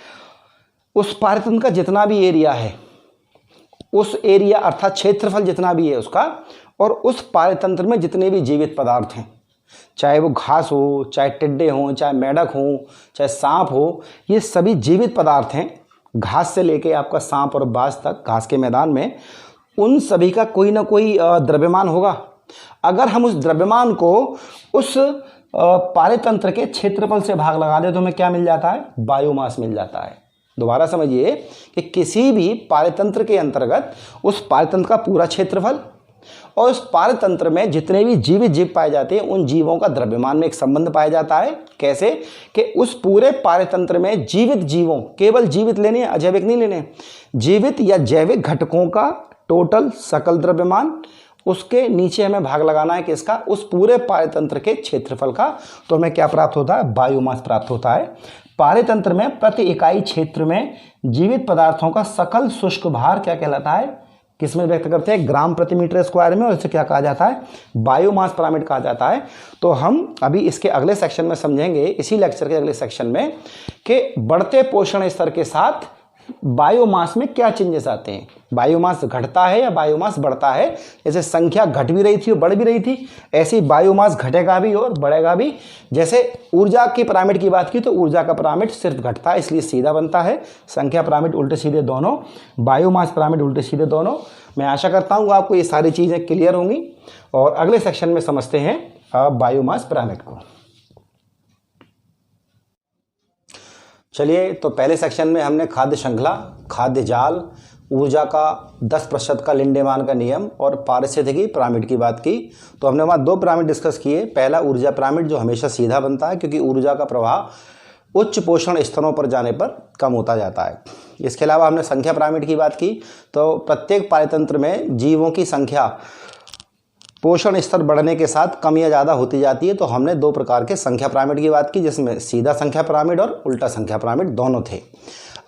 उस पारतंत्र का जितना भी एरिया है, उस एरिया अर्थात क्षेत्रफल जितना भी है उसका, और उस पारतंत्र में जितने भी जीवित पदार्थ हैं, चाहे वो घास हो, चाहे टिड्डे हों, चाहे मेंढक हों, चाहे सांप हो, ये सभी जीवित पदार्थ हैं। घास से लेके आपका सांप और बाज तक घास के मैदान में, उन सभी का कोई ना कोई द्रव्यमान होगा। अगर हम उस द्रव्यमान को उस पारतंत्र के क्षेत्रफल से भाग लगा दें तो हमें क्या मिल जाता है? बायोमास मिल जाता है। दोबारा समझिए कि किसी भी पारतंत्र के अंतर्गत उस पारतंत्र का पूरा क्षेत्रफल और उस पारतंत्र में जितने भी जीवित जीव पाए जाते हैं उन जीवों का द्रव्यमान में एक संबंध पाया जाता है। कैसे? कि उस पूरे पारतंत्र में जीवित जीवों, केवल जीवित लेने, अजैविक नहीं लेने, जीवित या जैविक घटकों का टोटल सकल द्रव्यमान, उसके नीचे हमें भाग लगाना है किसका? उस पूरे पारतंत्र के क्षेत्रफल का। तो हमें क्या प्राप्त होता है? बायोमास प्राप्त होता है। पारतंत्र में प्रति इकाई क्षेत्र में जीवित पदार्थों का सकल शुष्क भार क्या कहलाता है? किसमें व्यक्त करते हैं? ग्राम प्रति मीटर स्क्वायर में, और इसे क्या कहा जाता है? बायोमास पिरामिड कहा जाता है। तो हम अभी इसके अगले सेक्शन में समझेंगे, इसी लेक्चर के अगले सेक्शन में, कि बढ़ते पोषण स्तर के साथ बायोमास में क्या चेंजेस आते हैं। बायोमास घटता है या बायोमास बढ़ता है? जैसे संख्या घट भी रही थी और बढ़ भी रही थी, ऐसे बायोमास घटेगा भी और बढ़ेगा भी। जैसे ऊर्जा की पिरामिड की बात की तो ऊर्जा का पिरामिड सिर्फ घटता है, इसलिए सीधा बनता है। संख्या पिरामिड उल्टे सीधे दोनों, बायोमास पिरामिड उल्टे सीधे दोनों। मैं आशा करता हूँ आपको ये सारी चीज़ें क्लियर होंगी, और अगले सेक्शन में समझते हैं बायोमास पिरामिड को। चलिए, तो पहले सेक्शन में हमने खाद्य श्रृंखला, खाद्य जाल, ऊर्जा का 10% का लिंडेमान का नियम और पारिस्थितिकी पिरामिड की बात की। तो हमने वहाँ 2 पिरामिड डिस्कस किए। पहला ऊर्जा पिरामिड, जो हमेशा सीधा बनता है क्योंकि ऊर्जा का प्रवाह उच्च पोषण स्तरों पर जाने पर कम होता जाता है। इसके अलावा हमने संख्या पिरामिड की बात की। तो प्रत्येक पारतंत्र में जीवों की संख्या पोषण स्तर बढ़ने के साथ कम या ज़्यादा होती जाती है। तो हमने 2 प्रकार के संख्या पिरामिड की बात की, जिसमें सीधा संख्या पिरामिड और उल्टा संख्या पिरामिड दोनों थे।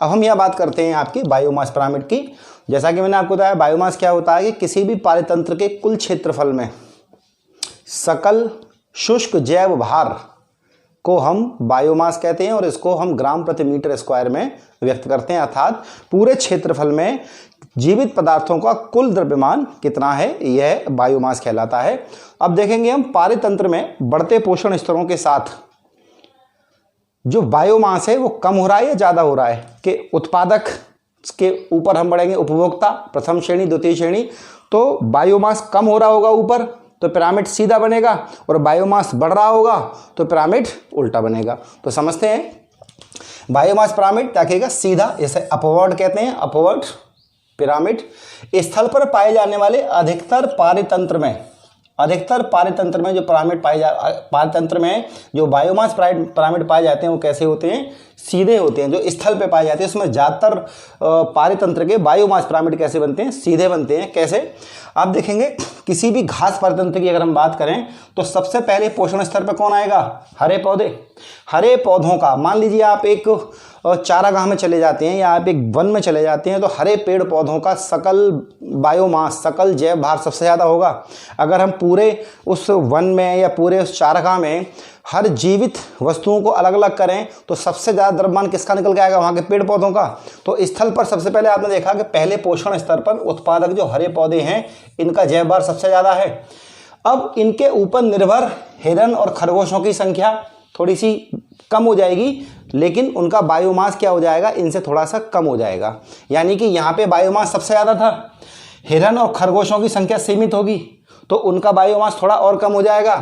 अब हम यह बात करते हैं आपकी बायोमास पिरामिड की। जैसा कि मैंने आपको बताया, बायोमास क्या होता है कि किसी भी पारतंत्र के कुल क्षेत्रफल में सकल शुष्क जैव भार को हम बायोमास कहते हैं, और इसको हम ग्राम प्रति मीटर स्क्वायर में व्यक्त करते हैं। अर्थात पूरे क्षेत्रफल में जीवित पदार्थों का कुल द्रव्यमान कितना है, यह बायोमास कहलाता है। अब देखेंगे हम पारतंत्र में बढ़ते पोषण स्तरों के साथ जो बायोमास है वो कम हो रहा है या ज़्यादा हो रहा है। कि उत्पादक के ऊपर हम बढ़ेंगे, उपभोक्ता प्रथम श्रेणी द्वितीय श्रेणी, तो बायोमास कम हो रहा होगा ऊपर तो पिरामिड सीधा बनेगा, और बायोमास बढ़ रहा होगा तो पिरामिड उल्टा बनेगा। तो समझते हैं, बायोमास पिरामिड क्या कहेगा? सीधा, इसे अपवर्ड कहते हैं, अपवर्ड पिरामिड। स्थल पर पाए जाने वाले अधिकतर पारतंत्र में जो पिरामिड पारतंत्र में जो बायोमास पिरामिड पाए जाते हैं वो कैसे होते हैं? सीधे होते हैं। जो स्थल पे पाए जाते हैं उसमें ज़्यादातर पारतंत्र के बायोमास पिरामिड कैसे बनते हैं? सीधे बनते हैं। कैसे? आप देखेंगे, किसी भी घास पारतंत्र की अगर हम बात करें तो सबसे पहले पोषण स्तर पर कौन आएगा? हरे पौधे। हरे पौधों का, मान लीजिए आप एक चारागाह में चले जाते हैं या आप एक वन में चले जाते हैं, तो हरे पेड़ पौधों का सकल बायोमास, सकल जैव भार सबसे ज़्यादा होगा। अगर हम पूरे उस वन में या पूरे उस चारागाह में हर जीवित वस्तुओं को अलग अलग करें तो सबसे ज़्यादा द्रव्यमान किसका निकल के आएगा? वहाँ के पेड़ पौधों का। तो स्थल पर सबसे पहले आपने देखा कि पहले पोषण स्तर पर उत्पादक जो हरे पौधे हैं इनका जैव भार सबसे ज़्यादा है। अब इनके ऊपर निर्भर हिरन और खरगोशों की संख्या थोड़ी सी कम हो जाएगी, लेकिन उनका बायोमास क्या हो जाएगा? इनसे थोड़ा सा कम हो जाएगा। यानी कि यहाँ पे बायोमास सबसे ज़्यादा था, हिरन और खरगोशों की संख्या सीमित होगी तो उनका बायोमास थोड़ा और कम हो जाएगा।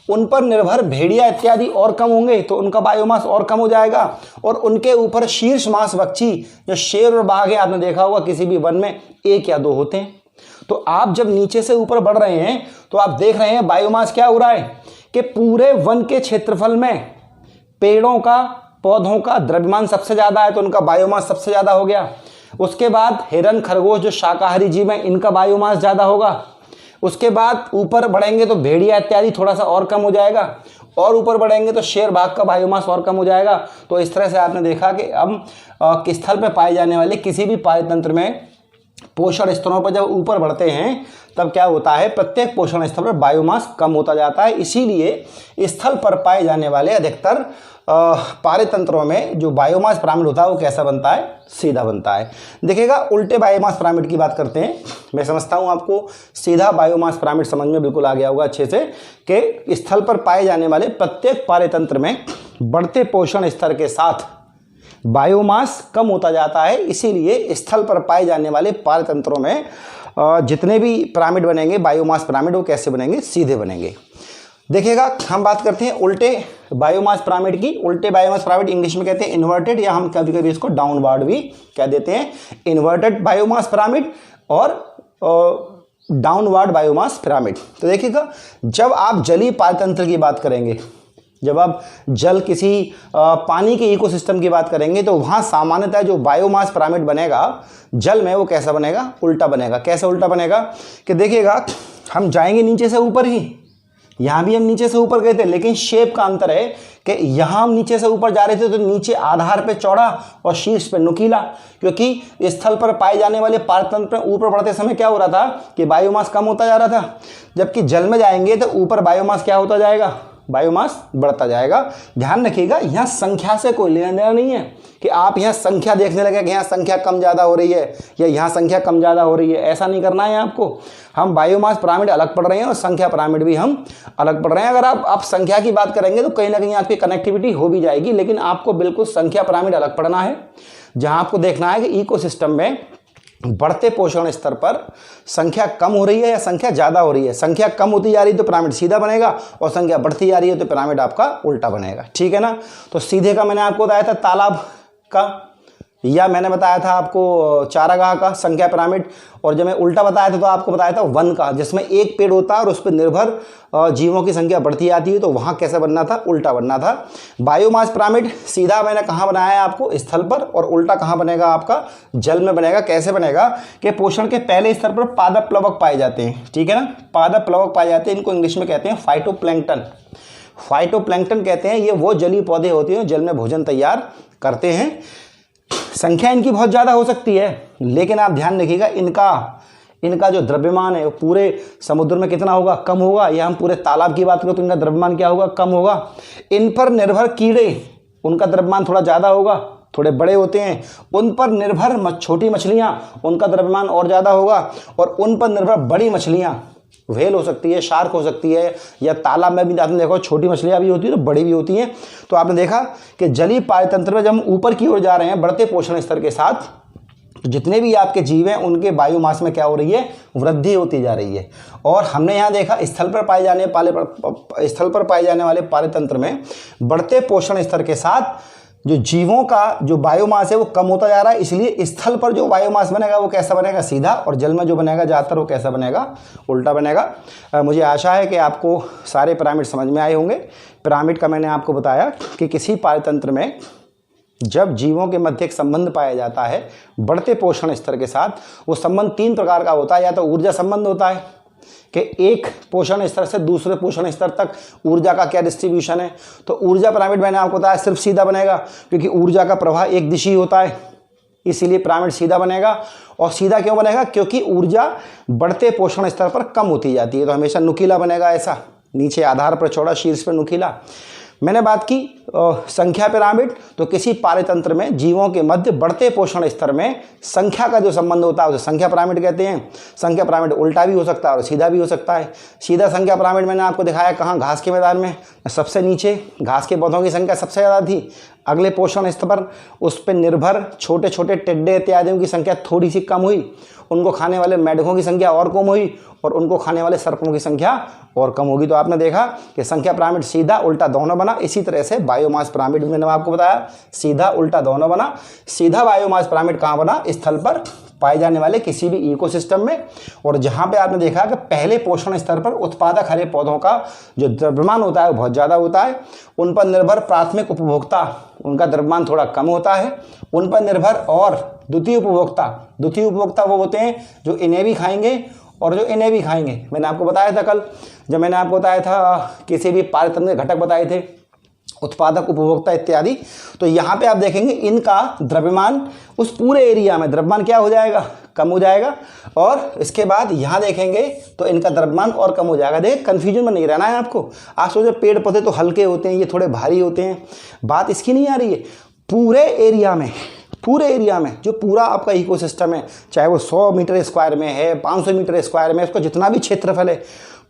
उन पर निर्भर भेड़िया इत्यादि और कम होंगे तो उनका बायोमास और कम हो जाएगा। और उनके ऊपर शीर्ष मांसभक्षी जो शेर और बाघ है, आपने देखा होगा किसी भी वन में 1 या 2 होते हैं। तो आप जब नीचे से ऊपर बढ़ रहे हैं तो आप देख रहे हैं बायोमास क्या हो रहा है कि पूरे वन के क्षेत्रफल में पेड़ों का, पौधों का द्रव्यमान सबसे ज़्यादा है तो उनका बायोमास सबसे ज़्यादा हो गया। उसके बाद हिरन खरगोश जो शाकाहारी जीव हैं इनका बायोमास ज़्यादा होगा। उसके बाद ऊपर बढ़ेंगे तो भेड़िया इत्यादि थोड़ा सा और कम हो जाएगा, और ऊपर बढ़ेंगे तो शेर बाघ का बायोमास और कम हो जाएगा। तो इस तरह से आपने देखा कि अब स्थल पर पाए जाने वाले किसी भी पारतंत्र में पोषण स्तरों पर जब ऊपर बढ़ते हैं तब क्या होता है, प्रत्येक पोषण स्तर पर बायोमास कम होता जाता है। इसीलिए स्थल पर पाए जाने वाले अधिकतर पारेतंत्रों में जो बायोमास पिरामिड होता है वो कैसा बनता है, सीधा बनता है। देखिएगा उल्टे बायोमास पिरामिड की बात करते हैं। मैं समझता हूँ आपको सीधा बायोमास पिरामिड समझ में बिल्कुल आ गया होगा अच्छे से, कि स्थल पर पाए जाने वाले प्रत्येक पारेतंत्र में बढ़ते पोषण स्तर के साथ बायोमास कम होता जाता है। इसीलिए स्थल पर पाए जाने वाले पारतंत्रों में जितने भी पिरामिड बनेंगे बायोमास पिरामिड, वो कैसे बनेंगे, सीधे बनेंगे। देखिएगा हम बात करते हैं उल्टे बायोमास पिरामिड की। उल्टे बायोमास पिरामिड इंग्लिश में कहते हैं इन्वर्टेड, या हम कभी कभी इसको डाउनवर्ड भी कह देते हैं। इन्वर्टेड बायोमास पिरामिड और डाउनवर्ड बायोमास पिरामिड। तो देखिएगा जब आप जलीय पारतंत्र की बात करेंगे, जब आप जल किसी पानी के इकोसिस्टम की बात करेंगे, तो वहाँ सामान्यतः जो बायोमास पिरामिड बनेगा जल में, वो कैसा बनेगा, उल्टा बनेगा। कैसे उल्टा बनेगा कि देखिएगा हम जाएंगे नीचे से ऊपर ही, यहाँ भी हम नीचे से ऊपर गए थे, लेकिन शेप का अंतर है कि यहाँ हम नीचे से ऊपर जा रहे थे तो नीचे आधार पे चौड़ा और शीर्ष पे नुकीला, क्योंकि स्थल पर पाए जाने वाले पारतंत्र में ऊपर बढ़ते समय क्या हो रहा था कि बायोमास कम होता जा रहा था। जबकि जल में जाएंगे तो ऊपर बायोमास क्या होता जाएगा, बायोमास बढ़ता जाएगा। ध्यान रखिएगा यहाँ संख्या से कोई लेना देना नहीं है कि आप यहाँ संख्या देखने लगे कि यहाँ संख्या कम ज़्यादा हो रही है या यहाँ संख्या कम ज़्यादा हो रही है, ऐसा नहीं करना है आपको। हम बायोमास पिरामिड अलग पढ़ रहे हैं और संख्या पिरामिड भी हम अलग पढ़ रहे हैं। अगर आप संख्या की बात करेंगे तो कहीं ना कहीं आपकी कनेक्टिविटी हो भी जाएगी, लेकिन आपको बिल्कुल संख्या पिरामिड अलग पढ़ना है, जहाँ आपको देखना है कि इकोसिस्टम में बढ़ते पोषण स्तर पर संख्या कम हो रही है या संख्या ज़्यादा हो रही है। संख्या कम होती जा रही है तो पिरामिड सीधा बनेगा, और संख्या बढ़ती जा रही है तो पिरामिड आपका उल्टा बनेगा। ठीक है ना। तो सीधे का मैंने आपको बताया था तालाब का, या मैंने बताया था आपको चारागाह का संख्या पिरामिड, और जब मैं उल्टा बताया था तो आपको बताया था वन का, जिसमें एक पेड़ होता है और उस पर निर्भर जीवों की संख्या बढ़ती आती है, तो वहाँ कैसे बनना था, उल्टा बनना था। बायोमास पिरामिड सीधा मैंने कहाँ बनाया है आपको, स्थल पर, और उल्टा कहाँ बनेगा आपका, जल में बनेगा। कैसे बनेगा कि पोषण के पहले स्तर पर पादप प्लवक पाए जाते हैं। ठीक है ना, पादप प्लवक पाए जाते हैं, इनको इंग्लिश में कहते हैं फाइटोप्लैंक्टन। फाइटोप्लैंक्टन कहते हैं, ये वो जलीय पौधे होते हैं जल में भोजन तैयार करते हैं। संख्या इनकी बहुत ज़्यादा हो सकती है, लेकिन आप ध्यान रखिएगा इनका जो द्रव्यमान है वो पूरे समुद्र में कितना होगा, कम होगा। या हम पूरे तालाब की बात करें तो इनका द्रव्यमान क्या होगा, कम होगा। इन पर निर्भर कीड़े, उनका द्रव्यमान थोड़ा ज़्यादा होगा, थोड़े बड़े होते हैं। उन पर निर्भर छोटी मछलियाँ, उनका द्रव्यमान और ज़्यादा होगा। और उन पर निर्भर बड़ी मछलियाँ, व्हेल हो सकती है, शार्क हो सकती है, या तालाब में भी आपने देखो छोटी मछलियाँ भी होती है तो बड़ी भी होती हैं। तो आपने देखा कि जलीय पारतंत्र में जब हम ऊपर की ओर जा रहे हैं बढ़ते पोषण स्तर के साथ, तो जितने भी आपके जीव हैं उनके बायोमास में क्या हो रही है, वृद्धि होती जा रही है। और हमने यहाँ देखा स्थल पर पाए जाने वाले पारतंत्र में बढ़ते पोषण स्तर के साथ जो जीवों का जो बायोमास है वो कम होता जा रहा है। इसलिए स्थल पर जो बायोमास बनेगा वो कैसा बनेगा, सीधा, और जल में जो बनेगा ज़्यादातर वो कैसा बनेगा, उल्टा बनेगा। मुझे आशा है कि आपको सारे पिरामिड समझ में आए होंगे। पिरामिड का मैंने आपको बताया कि किसी पारतंत्र में जब जीवों के मध्य एक संबंध पाया जाता है बढ़ते पोषण स्तर के साथ, वो संबंध तीन प्रकार का होता है। या तो ऊर्जा संबंध होता है कि एक पोषण स्तर से दूसरे पोषण स्तर तक ऊर्जा का क्या डिस्ट्रीब्यूशन है। तो ऊर्जा पिरामिड मैंने आपको बताया सिर्फ सीधा बनेगा, क्योंकि ऊर्जा का प्रवाह एक दिशी होता है, इसीलिए पिरामिड सीधा बनेगा। और सीधा क्यों बनेगा, क्योंकि ऊर्जा बढ़ते पोषण स्तर पर कम होती जाती है, तो हमेशा नुकीला बनेगा, ऐसा नीचे आधार पर चौड़ा, शीर्ष पर नुकीला। मैंने बात की संख्या पिरामिड, तो किसी पारतंत्र में जीवों के मध्य बढ़ते पोषण स्तर में संख्या का जो संबंध होता है उसे संख्या पिरामिड कहते हैं। संख्या पिरामिड उल्टा भी हो सकता है और सीधा भी हो सकता है। सीधा संख्या पिरामिड मैंने आपको दिखाया कहाँ, घास के मैदान में, सबसे नीचे घास के पौधों की संख्या सबसे ज़्यादा थी। अगले पोषण स्तर पर उस पर निर्भर छोटे छोटे टिड्डे इत्यादियों की संख्या थोड़ी सी कम हुई, उनको खाने वाले मेढकों की संख्या और कम हुई, और उनको खाने वाले सर्पों की संख्या और कम होगी। तो आपने देखा कि संख्या पिरामिड सीधा उल्टा दोनों बना। इसी तरह से बायोमास पिरामिड मैंने आपको बताया सीधा उल्टा दोनों बना। सीधा बायोमास पिरामिड कहाँ बना, स्थल पर पाए जाने वाले किसी भी इकोसिस्टम में, और जहाँ पे आपने देखा कि पहले पोषण स्तर पर उत्पादक हरे पौधों का जो द्रव्यमान होता है वो बहुत ज़्यादा होता है। उन पर निर्भर प्राथमिक उपभोक्ता, उनका द्रव्यमान थोड़ा कम होता है। उन पर निर्भर और द्वितीय उपभोक्ता वो होते हैं जो इन्हें भी खाएंगे और जो इन्हें भी खाएंगे। मैंने आपको बताया था कल, जब मैंने आपको बताया था किसी भी पारतंत्र के घटक बताए थे उत्पादक, उपभोक्ता इत्यादि। तो यहाँ पे आप देखेंगे इनका द्रव्यमान उस पूरे एरिया में द्रव्यमान क्या हो जाएगा, कम हो जाएगा। और इसके बाद यहाँ देखेंगे तो इनका द्रव्यमान और कम हो जाएगा। देखिए कन्फ्यूजन में नहीं रहना है आपको। आप सोचो पेड़ पौधे तो हल्के होते हैं, ये थोड़े भारी होते हैं, बात इसकी नहीं आ रही है। पूरे एरिया में जो पूरा आपका इकोसिस्टम है, चाहे वो 100 मीटर स्क्वायर में है, 500 मीटर स्क्वायर में, उसका जितना भी क्षेत्रफल है,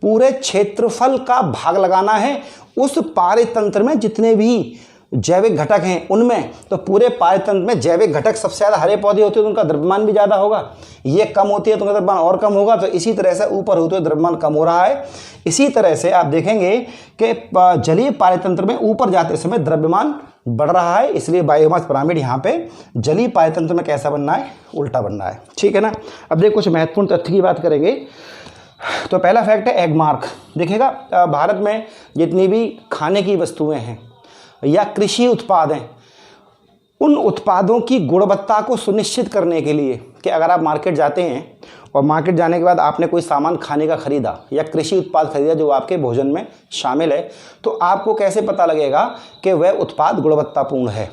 पूरे क्षेत्रफल का भाग लगाना है उस पारितंत्र में जितने भी जैविक घटक हैं उनमें। तो पूरे पारितंत्र में जैविक घटक सबसे ज़्यादा हरे पौधे होते हैं तो उनका द्रव्यमान भी ज़्यादा होगा, ये कम होती है तो उनका द्रव्यमान और कम होगा। तो इसी तरह से ऊपर होते हुए द्रव्यमान कम हो रहा है। इसी तरह से आप देखेंगे कि जलीय पारितंत्र में ऊपर जाते समय द्रव्यमान बढ़ रहा है, इसलिए बायोमास पिरामिड यहाँ पे जलीय पारितंत्र में कैसा बनना है, उल्टा बनना है। ठीक है ना। अब देखिए कुछ महत्वपूर्ण तथ्य की बात करेंगे। तो पहला फैक्ट है एगमार्क। देखिएगा भारत में जितनी भी खाने की वस्तुएं हैं या कृषि उत्पाद हैं, उन उत्पादों की गुणवत्ता को सुनिश्चित करने के लिए कि अगर आप मार्केट जाते हैं और मार्केट जाने के बाद आपने कोई सामान खाने का खरीदा या कृषि उत्पाद खरीदा जो आपके भोजन में शामिल है, तो आपको कैसे पता लगेगा कि वह उत्पाद गुणवत्तापूर्ण है।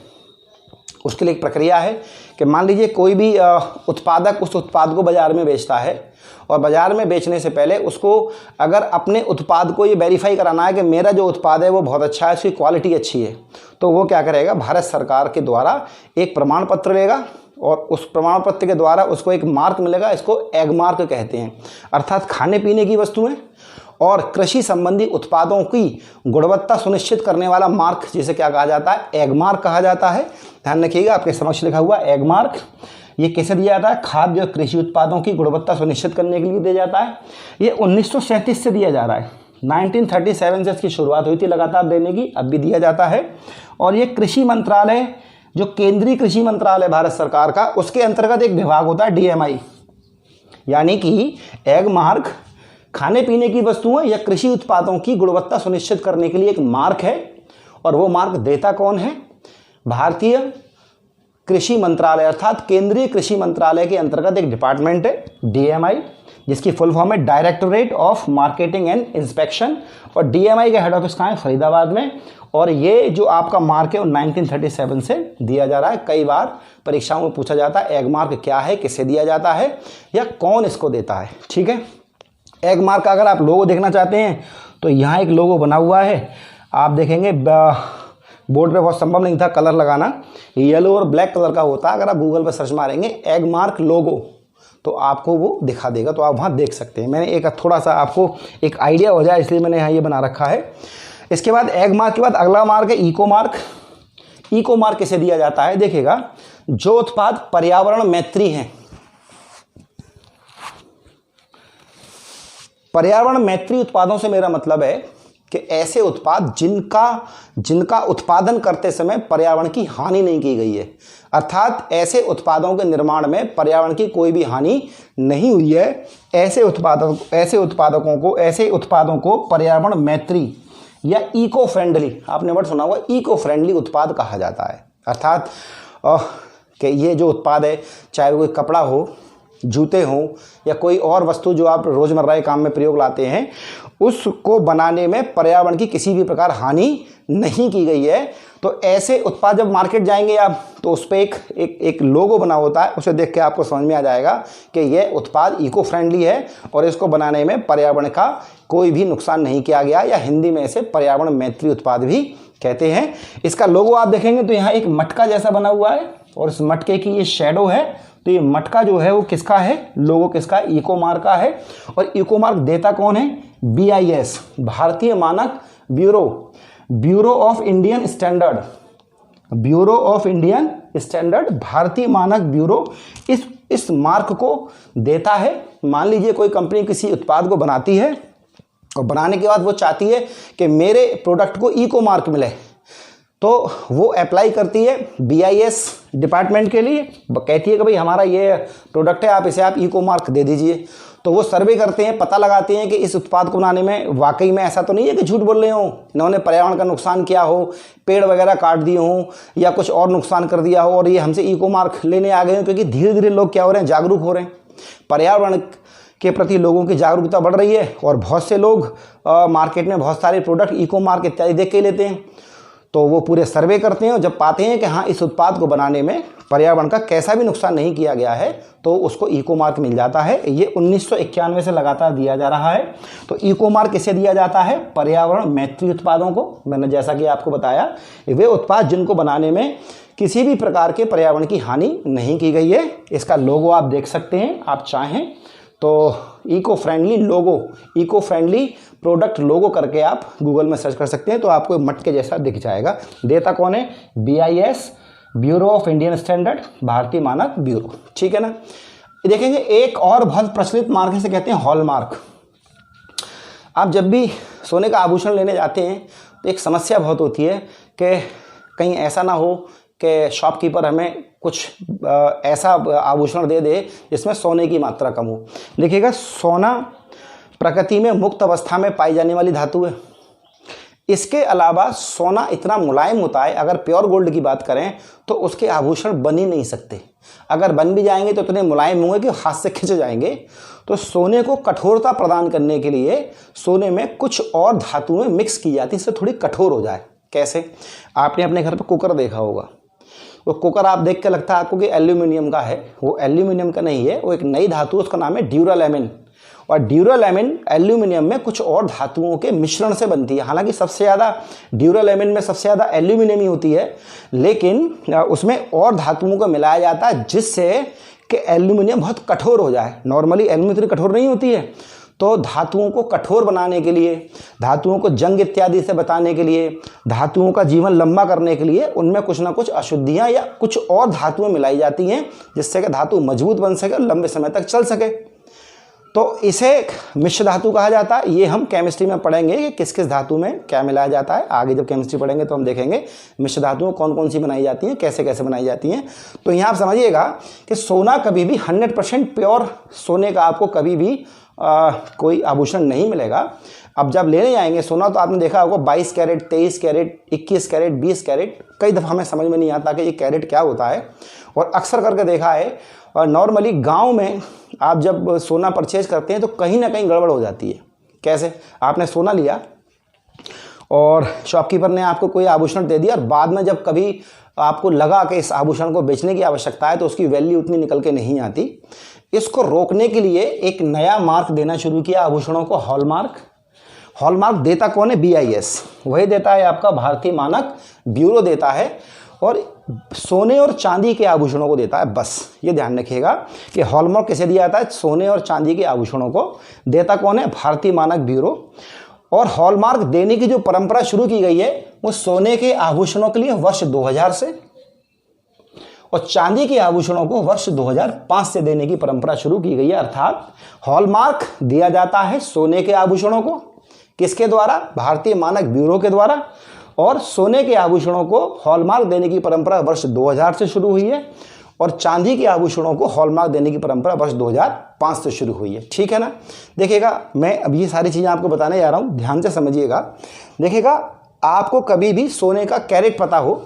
उसके लिए एक प्रक्रिया है कि मान लीजिए कोई भी उत्पादक उस उत्पाद को बाज़ार में बेचता है और बाज़ार में बेचने से पहले उसको अगर अपने उत्पाद को ये वेरीफाई कराना है कि मेरा जो उत्पाद है वो बहुत अच्छा है, उसकी क्वालिटी अच्छी है, तो वो क्या करेगा, भारत सरकार के द्वारा एक प्रमाण पत्र लेगा और उस प्रमाण पत्र के द्वारा उसको एक मार्क मिलेगा। इसको एग मार्क कहते हैं। अर्थात खाने पीने की वस्तुएं और कृषि संबंधी उत्पादों की गुणवत्ता सुनिश्चित करने वाला मार्क, जिसे क्या कहा जाता है, एग मार्क कहा जाता है। ध्यान रखिएगा, आपके समक्ष लिखा हुआ एग मार्क। ये कैसे दिया जाता है, खाद्य और कृषि उत्पादों की गुणवत्ता सुनिश्चित करने के लिए दिया जाता है। ये 1937 से दिया जा रहा है। 1937 से इसकी शुरुआत हुई थी लगातार देने की, अब भी दिया जाता है। और ये कृषि मंत्रालय, जो केंद्रीय कृषि मंत्रालय भारत सरकार का, उसके अंतर्गत एक विभाग होता है DMI, यानी कि एग मार्क खाने पीने की वस्तुओं या कृषि उत्पादों की गुणवत्ता सुनिश्चित करने के लिए एक मार्क है। और वो मार्क देता कौन है, भारतीय कृषि मंत्रालय अर्थात केंद्रीय कृषि मंत्रालय के अंतर्गत एक डिपार्टमेंट है DMI, जिसकी फुल फॉर्म है directorate of marketing and inspection. और DMI का हेड ऑफिस कहाँ है, फरीदाबाद में। और ये जो आपका मार्क है वो 1937 से दिया जा रहा है। कई बार परीक्षाओं में पूछा जाता है एग मार्क क्या है, किससे दिया जाता है या कौन इसको देता है। ठीक है। एग मार्क का अगर आप लोगो देखना चाहते हैं तो यहाँ एक लोगो बना हुआ है, आप देखेंगे। बोर्ड पे बहुत संभव नहीं था कलर लगाना, येलो और ब्लैक कलर का होता है। अगर आप गूगल पर सर्च मारेंगे एग मार्क लोगो तो आपको वो दिखा देगा, तो आप वहाँ देख सकते हैं। मैंने एक थोड़ा सा आपको एक आइडिया हो जाए इसलिए मैंने यहाँ ये बना रखा है। इसके बाद एग मार्क के बाद अगला मार्क है इको मार्क। इको मार्क किसे दिया जाता है, देखिएगा जो उत्पाद पर्यावरण मैत्री हैं, पर्यावरण मैत्री उत्पादों से मेरा मतलब है कि ऐसे उत्पाद जिनका उत्पादन करते समय पर्यावरण की हानि नहीं की गई है। अर्थात ऐसे उत्पादों के निर्माण में पर्यावरण की कोई भी हानि नहीं हुई है। ऐसे उत्पादों को पर्यावरण मैत्री या इको फ्रेंडली, आपने वर्ड सुना होगा, इको फ्रेंडली उत्पाद कहा जाता है। अर्थात कि ये जो उत्पाद है, चाहे वो कोई कपड़ा हो, जूते हों या कोई और वस्तु जो आप रोज़मर्रा के काम में प्रयोग लाते हैं, उसको बनाने में पर्यावरण की किसी भी प्रकार हानि नहीं की गई है। तो ऐसे उत्पाद जब मार्केट जाएंगे आप तो उस पर एक लोगो बना होता है, उसे देख के आपको समझ में आ जाएगा कि यह उत्पाद इको फ्रेंडली है और इसको बनाने में पर्यावरण का कोई भी नुकसान नहीं किया गया, या हिंदी में इसे पर्यावरण मैत्री उत्पाद भी कहते हैं। इसका लोगो आप देखेंगे तो यहाँ एक मटका जैसा बना हुआ है और इस मटके की ये शेडो है। तो ये मटका जो है वो किसका है, लोगो किसका, इको मार्क का है। और इको मार्क देता कौन है, BIS, भारतीय मानक ब्यूरो ऑफ इंडियन स्टैंडर्ड, भारतीय मानक ब्यूरो इस मार्क को देता है। मान लीजिए कोई कंपनी किसी उत्पाद को बनाती है और बनाने के बाद वो चाहती है कि मेरे प्रोडक्ट को इको मार्क मिले, तो वो अप्लाई करती है BIS डिपार्टमेंट के लिए, कहती है कि भाई हमारा ये प्रोडक्ट है, आप इसे इको मार्क दे दीजिए। तो वो सर्वे करते हैं, पता लगाते हैं कि इस उत्पाद को बनाने में वाकई में ऐसा तो नहीं है कि झूठ बोल रहे हो, इन्होंने पर्यावरण का नुकसान किया हो, पेड़ वगैरह काट दिए हों या कुछ और नुकसान कर दिया हो और ये हमसे इको मार्क लेने आ गए हो। क्योंकि धीरे धीरे लोग क्या हो रहे हैं, जागरूक हो रहे हैं, पर्यावरण के प्रति लोगों की जागरूकता बढ़ रही है और बहुत से लोग मार्केट में बहुत सारे प्रोडक्ट इको मार्क इत्यादि देख के लेते हैं। तो वो पूरे सर्वे करते हैं और जब पाते हैं कि हाँ इस उत्पाद को बनाने में पर्यावरण का कैसा भी नुकसान नहीं किया गया है तो उसको इको मार्क मिल जाता है। ये 1991 से लगातार दिया जा रहा है। तो इको मार्क किसे दिया जाता है? पर्यावरण मैत्री उत्पादों को। मैंने जैसा कि आपको बताया, वे उत्पाद जिनको बनाने में किसी भी प्रकार के पर्यावरण की हानि नहीं की गई है। इसका लोगो आप देख सकते हैं, आप चाहें तो इको फ्रेंडली लोगो, इको फ्रेंडली प्रोडक्ट लोगो करके आप गूगल में सर्च कर सकते हैं तो आपको मटके जैसा दिख जाएगा। देता कौन है? BIS, bureau of Indian standard, भारतीय मानक ब्यूरो। ठीक है ना। देखेंगे एक और बहुत प्रचलित मार्क से कहते हैं हॉलमार्क। आप जब भी सोने का आभूषण लेने जाते हैं तो एक समस्या बहुत होती है कि कहीं ऐसा ना हो कि शॉपकीपर हमें कुछ ऐसा आभूषण दे दे जिसमें सोने की मात्रा कम हो। देखिएगा, सोना प्रकृति में मुक्त अवस्था में पाई जाने वाली धातु है। इसके अलावा सोना इतना मुलायम होता है, अगर प्योर गोल्ड की बात करें तो उसके आभूषण बन ही नहीं सकते। अगर बन भी जाएंगे तो इतने मुलायम होंगे कि हाथ से खिंच जाएंगे। तो सोने को कठोरता प्रदान करने के लिए सोने में कुछ और धातुएं मिक्स की जाती है, इससे थोड़ी कठोर हो जाए। कैसे? आपने अपने घर पर कुकर देखा होगा, वो कुकर आप देख के लगता है आपको कि एल्यूमिनियम का है। वो एल्यूमिनियम का नहीं है, वो एक नई धातु, उसका नाम है ड्यूरालेमिन। और ड्यूरालेमिन एल्यूमिनियम में कुछ और धातुओं के मिश्रण से बनती है। हालांकि सबसे ज़्यादा ड्यूरालेमिन में सबसे ज़्यादा एल्यूमिनियम ही होती है, लेकिन उसमें और धातुओं को मिलाया जाता है जिससे कि एल्यूमिनियम बहुत कठोर हो जाए। नॉर्मली एल्यूमिनियम इतनी कठोर नहीं होती है, तो धातुओं को कठोर बनाने के लिए, धातुओं को जंग इत्यादि से बचाने के लिए, धातुओं का जीवन लंबा करने के लिए उनमें कुछ ना कुछ अशुद्धियाँ या कुछ और धातुएं मिलाई जाती हैं जिससे कि धातु मजबूत बन सके और लंबे समय तक चल सके। तो इसे मिश्र धातु कहा जाता है। ये हम केमिस्ट्री में पढ़ेंगे कि किस किस धातु में क्या मिलाया जाता है। आगे जब केमिस्ट्री पढ़ेंगे तो हम देखेंगे मिश्र धातुएं कौन कौन सी बनाई जाती हैं, कैसे कैसे बनाई जाती हैं। तो यहाँ आप समझिएगा कि सोना कभी भी 100% प्योर सोने का आपको कभी भी कोई आभूषण नहीं मिलेगा। अब जब लेने जाएंगे सोना तो आपने देखा होगा 22 कैरेट, 23 कैरेट, 21 कैरेट, 20 कैरेट। कई दफ़ा हमें समझ में नहीं आता कि ये कैरेट क्या होता है, और अक्सर करके देखा है। और नॉर्मली गांव में आप जब सोना परचेज करते हैं तो कहीं ना कहीं गड़बड़ हो जाती है। कैसे? आपने सोना लिया और शॉपकीपर ने आपको कोई आभूषण दे दिया और बाद में जब कभी आपको लगा कि इस आभूषण को बेचने की आवश्यकता है तो उसकी वैल्यू उतनी निकल के नहीं आती। इसको रोकने के लिए एक नया मार्क देना शुरू किया आभूषणों को, हॉलमार्क। हॉलमार्क देता कौन है? BIS, वही देता है आपका भारतीय मानक ब्यूरो देता है, और सोने और चांदी के आभूषणों को देता है। बस ये ध्यान रखिएगा कि हॉलमार्क किसे दिया जाता है? सोने और चांदी के आभूषणों को देता कौन है? भारतीय मानक ब्यूरो। और हॉलमार्क देने की जो परंपरा शुरू की गई है वो सोने के आभूषणों के लिए वर्ष 2000 से, और चांदी के आभूषणों को वर्ष 2005 से देने की परंपरा शुरू की गई है। अर्थात हॉलमार्क दिया जाता है सोने के आभूषणों को, किसके द्वारा? भारतीय मानक ब्यूरो के द्वारा। और सोने के आभूषणों को हॉलमार्क देने की परंपरा वर्ष 2000 से शुरू हुई है, और चांदी के आभूषणों को हॉलमार्क देने की परंपरा वर्ष 2005 से शुरू हुई है। ठीक है ना। देखिएगा, मैं अब ये सारी चीज़ें आपको बताने जा रहा हूँ, ध्यान से समझिएगा। देखिएगा, आपको कभी भी सोने का कैरेट पता हो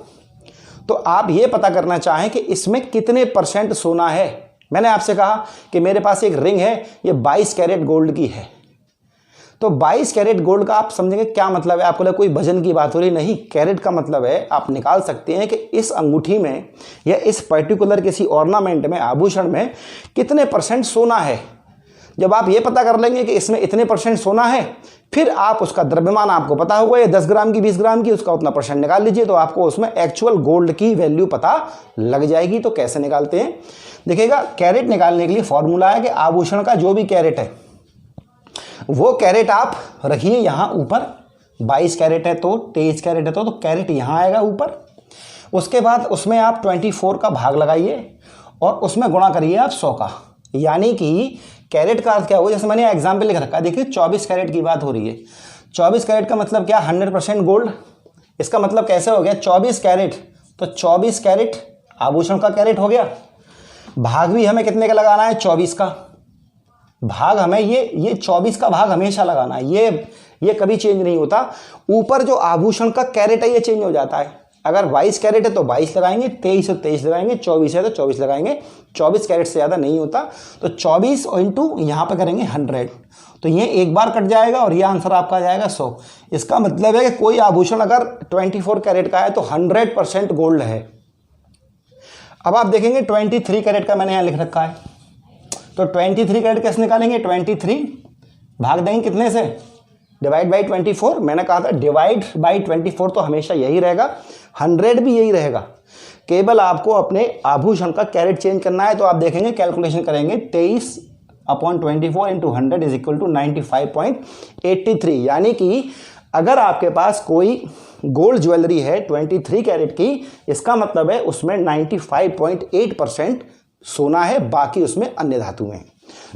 तो आप ये पता करना चाहें कि इसमें कितने % सोना है। मैंने आपसे कहा कि मेरे पास एक रिंग है, ये 22 कैरेट गोल्ड की है। तो 22 कैरेट गोल्ड का आप समझेंगे क्या मतलब है? आपको लगे कोई वजन की बात हो रही, नहीं। कैरेट का मतलब है आप निकाल सकते हैं कि इस अंगूठी में या इस पर्टिकुलर किसी ऑर्नामेंट में, आभूषण में कितने % सोना है। जब आप ये पता कर लेंगे कि इसमें इतने % सोना है, फिर आप उसका द्रव्यमान आपको पता होगा, ये 10 ग्राम की, 20 ग्राम की, उसका उतना % निकाल लीजिए तो आपको उसमें एक्चुअल गोल्ड की वैल्यू पता लग जाएगी। तो कैसे निकालते हैं? देखिएगा, कैरेट निकालने के लिए फॉर्मूला है कि आभूषण का जो भी कैरेट है वो कैरेट आप रखिए यहाँ ऊपर। 22 कैरेट है तो 23 कैरेट है तो कैरेट यहाँ आएगा ऊपर। उसके बाद उसमें आप 24 का भाग लगाइए और उसमें गुणा करिए आप 100 का। यानी कि कैरेट का अर्थ क्या होगा? जैसे मैंने एग्जाम्पल लिख रखा है, देखिए 24 कैरेट की बात हो रही है। 24 कैरेट का मतलब क्या? 100% गोल्ड। इसका मतलब कैसे हो गया? 24 कैरेट तो 24 कैरेट आभूषण का कैरेट हो गया। भाग भी हमें कितने का लगाना है? 24 का भाग। हमें ये 24 का भाग हमेशा लगाना है, ये कभी चेंज नहीं होता। ऊपर जो आभूषण का कैरेट है ये चेंज हो जाता है। अगर 22 कैरेट है तो 22 लगाएंगे, 23 है तो 23 लगाएंगे, 24 है तो 24 लगाएंगे। 24 कैरेट से ज़्यादा नहीं होता, तो 24 इंटू यहाँ पर करेंगे 100, तो ये एक बार कट जाएगा और ये आंसर आपका आ जाएगा 100। इसका मतलब है कि कोई आभूषण अगर 24 कैरेट का है तो 100% गोल्ड है। अब आप देखेंगे 23 कैरेट का मैंने यहाँ लिख रखा है, तो 23 कैरेट कैसे निकालेंगे? 23 भाग देंगे कितने से? Divide by 24। मैंने कहा था डिवाइड बाई 24 तो हमेशा यही रहेगा, 100 भी यही रहेगा। केवल आपको अपने आभूषण का कैरेट चेंज करना है। तो आप देखेंगे कैलकुलेशन करेंगे 23/24 इंटू 100 इज इक्वल टू 95.83। यानी कि अगर आपके पास कोई गोल्ड ज्वेलरी है 23 कैरेट की, इसका मतलब है उसमें 95.8% सोना है, बाकी उसमें अन्य धातु हैं,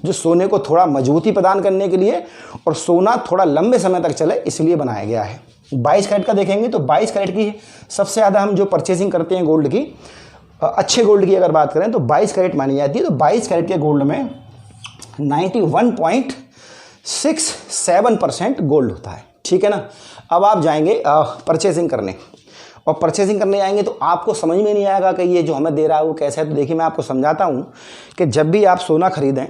जो सोने को थोड़ा मजबूती प्रदान करने के लिए और सोना थोड़ा लंबे समय तक चले इसलिए बनाया गया है। 22 कैरेट का देखेंगे तो 22 कैरेट की सबसे ज़्यादा हम जो परचेसिंग करते हैं गोल्ड की, अच्छे गोल्ड की अगर बात करें तो 22 कैरेट मानी जाती है। तो 22 कैरेट के गोल्ड में 91.67% गोल्ड होता है, ठीक है ना। अब आप जाएंगे परचेसिंग करने, और परचेसिंग करने जाएंगे तो आपको समझ में नहीं आएगा कि ये जो हमें दे रहा है वो कैसा है। तो देखिए मैं आपको समझाता हूँ कि जब भी आप सोना खरीदें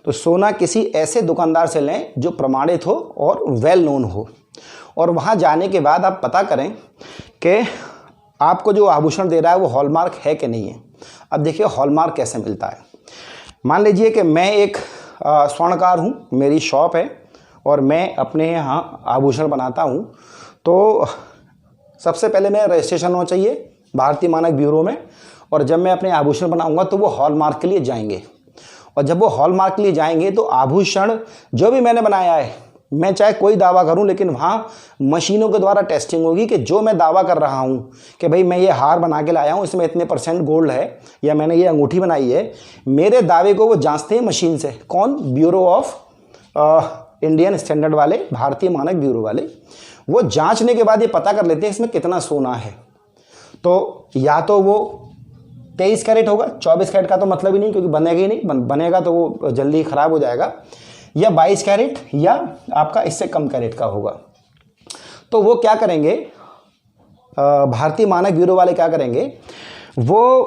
तो सोना किसी ऐसे दुकानदार से लें जो प्रमाणित हो और वेल नोन हो, और वहाँ जाने के बाद आप पता करें कि आपको जो आभूषण दे रहा है वो हॉलमार्क है कि नहीं है। अब देखिए हॉलमार्क कैसे मिलता है। मान लीजिए कि मैं एक स्वर्णकार हूँ, मेरी शॉप है और मैं अपने यहाँ आभूषण बनाता हूँ, तो सबसे पहले मेरा रजिस्ट्रेशन होना चाहिए भारतीय मानक ब्यूरो में, और जब मैं अपने आभूषण बनाऊंगा तो वो हॉलमार्क के लिए जाएंगे, और जब वो हॉलमार्क के लिए जाएंगे तो आभूषण जो भी मैंने बनाया है, मैं चाहे कोई दावा करूं, लेकिन वहाँ मशीनों के द्वारा टेस्टिंग होगी कि जो मैं दावा कर रहा हूं कि भाई मैं ये हार बना के लाया हूं, इसमें इतने % गोल्ड है, या मैंने ये अंगूठी बनाई है, मेरे दावे को वो जांचते हैं मशीन से। कौन? ब्यूरो ऑफ इंडियन स्टैंडर्ड वाले, भारतीय मानक ब्यूरो वाले। वो जांचने के बाद ये पता कर लेते हैं इसमें कितना सोना है। तो या तो वो 23 कैरेट होगा, 24 कैरेट का तो मतलब ही नहीं, क्योंकि बनेगा ही नहीं, बनेगा तो वो जल्दी ख़राब हो जाएगा, या 22 कैरेट या आपका इससे कम कैरेट का होगा। तो वो क्या करेंगे, भारतीय मानक ब्यूरो वाले क्या करेंगे, वो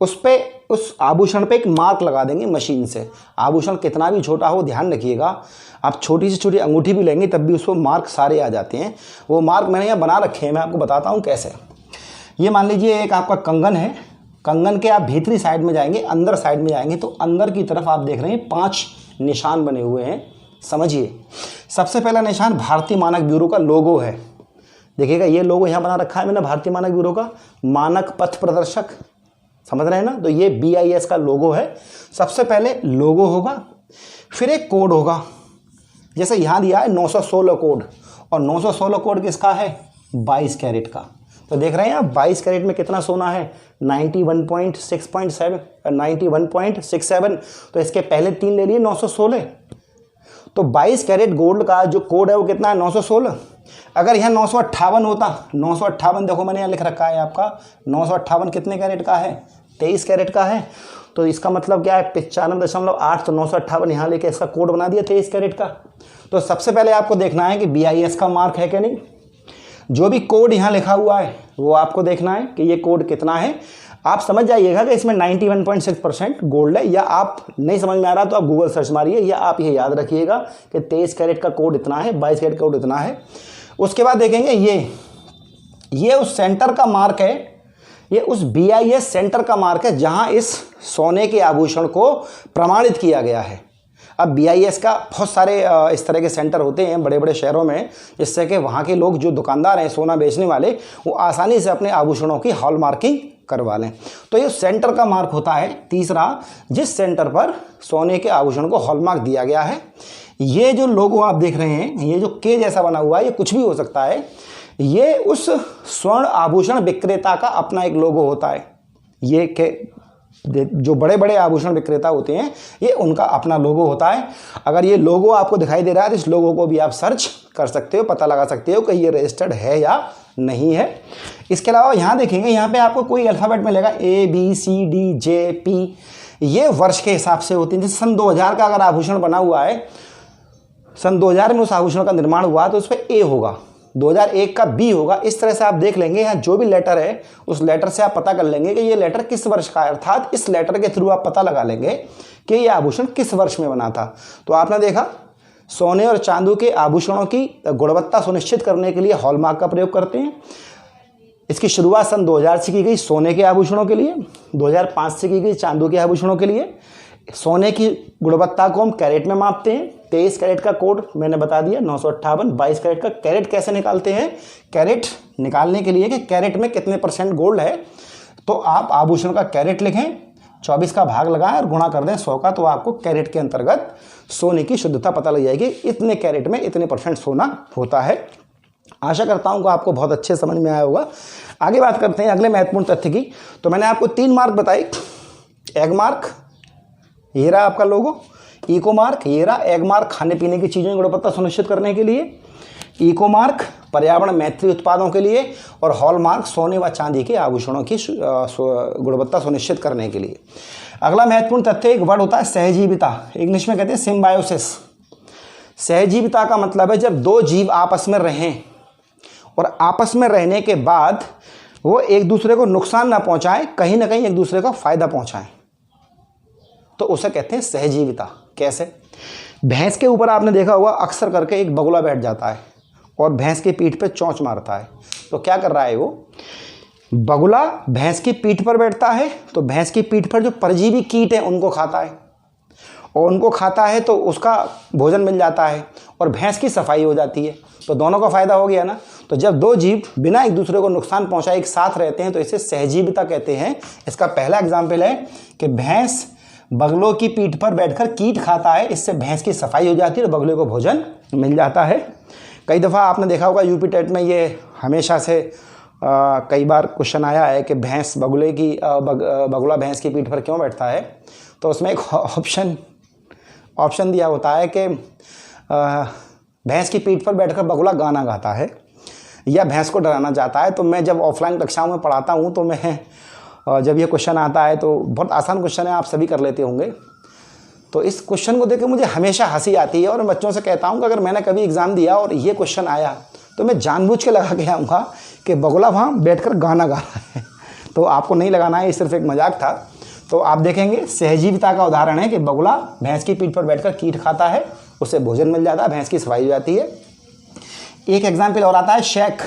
उस आभूषण पे एक मार्क लगा देंगे मशीन से। आभूषण कितना भी छोटा हो, ध्यान रखिएगा, आप छोटी से छोटी अंगूठी भी लेंगे तब भी उसको मार्क सारे आ जाते हैं। वो मार्क मैंने यहाँ बना रखे हैं, मैं आपको बताता हूँ कैसे। ये मान लीजिए एक आपका कंगन है, कंगन के आप भीतरी साइड में जाएंगे, अंदर साइड में जाएंगे तो अंदर की तरफ आप देख रहे हैं 5 निशान बने हुए हैं। समझिए, सबसे पहला निशान भारतीय मानक ब्यूरो का लोगो है। देखिएगा ये लोगो यहाँ बना रखा है मैंने, भारतीय मानक ब्यूरो का मानक पथ प्रदर्शक, समझ रहे हैं ना। तो ये BIS का लोगो है। सबसे पहले लोगो होगा, फिर एक कोड होगा, जैसे यहाँ दिया है 916 कोड, और 916 कोड किसका है? 22 कैरेट का। तो देख रहे हैं आप 22 कैरेट में कितना सोना है? 91.67। तो इसके पहले 3 ले लिए 916। तो 22 कैरेट गोल्ड का जो कोड है वो कितना है? 916। अगर यहाँ 958 होता, 958 देखो मैंने यहाँ लिख रखा है आपका, 958 कितने कैरेट का है? 23 कैरेट का है। तो इसका मतलब क्या है? 95.8। तो 958 यहाँ लेके इसका कोड बना दिया 23 कैरेट का। तो सबसे पहले आपको देखना है कि BIS का मार्क है कि नहीं। जो भी कोड यहाँ लिखा हुआ है वो आपको देखना है कि ये कोड कितना है। आप समझ जाइएगा कि इसमें 91.6% गोल्ड है, या आप नहीं समझ में आ रहा तो आप गूगल सर्च मारिए, या आप ये याद रखिएगा कि 23 कैरेट का कोड इतना है, 22 कैरेट का कोड इतना है। उसके बाद देखेंगे ये उस सेंटर का मार्क है, ये उस BIS सेंटर का मार्क है जहां इस सोने के आभूषण को प्रमाणित किया गया है। अब BIS का बहुत सारे इस तरह के सेंटर होते हैं बड़े बड़े शहरों में, जिससे कि वहाँ के लोग जो दुकानदार हैं सोना बेचने वाले, वो आसानी से अपने आभूषणों की हॉल मार्किंग करवा लें। तो ये सेंटर का मार्क होता है तीसरा, जिस सेंटर पर सोने के आभूषण को हॉलमार्क दिया गया है। ये जो लोगो आप देख रहे हैं, ये जो के जैसा बना हुआ है, ये कुछ भी हो सकता है। ये उस स्वर्ण आभूषण विक्रेता का अपना एक लोगो होता है। ये के जो बड़े बड़े आभूषण विक्रेता होते हैं, ये उनका अपना लोगो होता है। अगर ये लोगो आपको दिखाई दे रहा है तो इस लोगो को भी आप सर्च कर सकते हो, पता लगा सकते हो कि ये रजिस्टर्ड है या नहीं है। इसके अलावा यहाँ देखेंगे, यहाँ पे आपको कोई अल्फ़ाबेट मिलेगा ABCDJP, ये वर्ष के हिसाब से होती है। जैसे सन 2000 का अगर आभूषण बना हुआ है, सन 2000 में उस आभूषण का निर्माण हुआ तो उस पर A होगा, 2001 का बी होगा। इस तरह से आप देख लेंगे, यहाँ जो भी लेटर है उस लेटर से आप पता कर लेंगे कि ये लेटर किस वर्ष का है, अर्थात इस लेटर के थ्रू आप पता लगा लेंगे कि ये आभूषण किस वर्ष में बना था। तो आपने देखा, सोने और चांदी के आभूषणों की गुणवत्ता सुनिश्चित करने के लिए हॉलमार्क का प्रयोग करते हैं। इसकी शुरुआत सन 2000 से की गई सोने के आभूषणों के लिए, 2005 से की गई चांदी के आभूषणों के लिए। सोने की गुणवत्ता को हम कैरेट में मापते हैं। 23 कैरेट का कोड मैंने बता दिया 958। 22 कैरेट का कैरेट कैसे निकालते हैं, कैरेट निकालने के लिए कि कैरेट में कितने % गोल्ड है, तो आप आभूषण का कैरेट लिखें, 24 का भाग लगाएं और गुणा कर दें 100 का, तो आपको कैरेट के अंतर्गत सोने की शुद्धता पता लग जाएगी। इतने कैरेट में इतने % सोना होता है। आशा करता हूं कि आपको बहुत अच्छे समझ में आया होगा। आगे बात करते हैं अगले महत्वपूर्ण तथ्य की। तो मैंने आपको 3 मार्क बताए, एग मार्क, ये रहा आपका लोगो, इको मार्क, ये रहा एग मार्क, खाने पीने की चीज़ों की गुणवत्ता सुनिश्चित करने के लिए, इको मार्क पर्यावरण मैत्री उत्पादों के लिए, और हॉल मार्क सोने व चांदी के आभूषणों की गुणवत्ता सुनिश्चित करने के लिए। अगला महत्वपूर्ण तथ्य एक वर्ड होता है सहजीविता, इंग्लिश में कहते हैं सिम्बायोसिस। सहजीविता का मतलब है जब 2 जीव आपस में रहें और आपस में रहने के बाद वो एक दूसरे को नुकसान ना पहुंचाएं, कहीं ना कहीं एक दूसरे को फायदा पहुंचाएं, तो उसे कहते हैं सहजीविता। कैसे? भैंस के ऊपर आपने देखा होगा अक्सर करके एक बगुला बैठ जाता है और भैंस की पीठ पे चोंच मारता है। तो क्या कर रहा है वो बगुला? भैंस की पीठ पर बैठता है तो भैंस की पीठ पर जो परजीवी कीट हैं उनको खाता है, और उनको खाता है तो उसका भोजन मिल जाता है और भैंस की सफाई हो जाती है, तो दोनों का फायदा हो गया ना। तो जब 2 जीव बिना एक दूसरे को नुकसान पहुंचाए एक साथ रहते हैं तो इसे सहजीविता कहते हैं। इसका पहला एग्जाम्पल है कि भैंस बगलों की पीठ पर बैठकर कीट खाता है, इससे भैंस की सफाई हो जाती है और बगले को भोजन मिल जाता है। कई दफ़ा आपने देखा होगा यूपी टेट में ये हमेशा से कई बार क्वेश्चन आया है कि भैंस बगुले की बगुला भैंस की पीठ पर क्यों बैठता है। तो उसमें एक ऑप्शन दिया होता है कि भैंस की पीठ पर बैठकर बगुला गाना गाता है या भैंस को डराना चाहता है। तो मैं जब ऑफलाइन कक्षाओं में पढ़ाता हूँ तो मैं जब ये क्वेश्चन आता है, तो बहुत आसान क्वेश्चन है, आप सभी कर लेते होंगे, तो इस क्वेश्चन को देख के मुझे हमेशा हंसी आती है और मैं बच्चों से कहता हूँ कि अगर मैंने कभी एग्ज़ाम दिया और ये क्वेश्चन आया तो मैं जानबूझ के लगा के आऊँगा कि बगुला वहाँ बैठकर गाना गा रहा है। तो आपको नहीं लगाना है, ये सिर्फ एक मजाक था। तो आप देखेंगे सहजीविता का उदाहरण है कि बगुला भैंस की पीठ पर बैठकर कीट खाता है, उसे भोजन मिल जाता है, भैंस की सफाई हो जाती है। एक एग्जाम्पल और आता है शेक।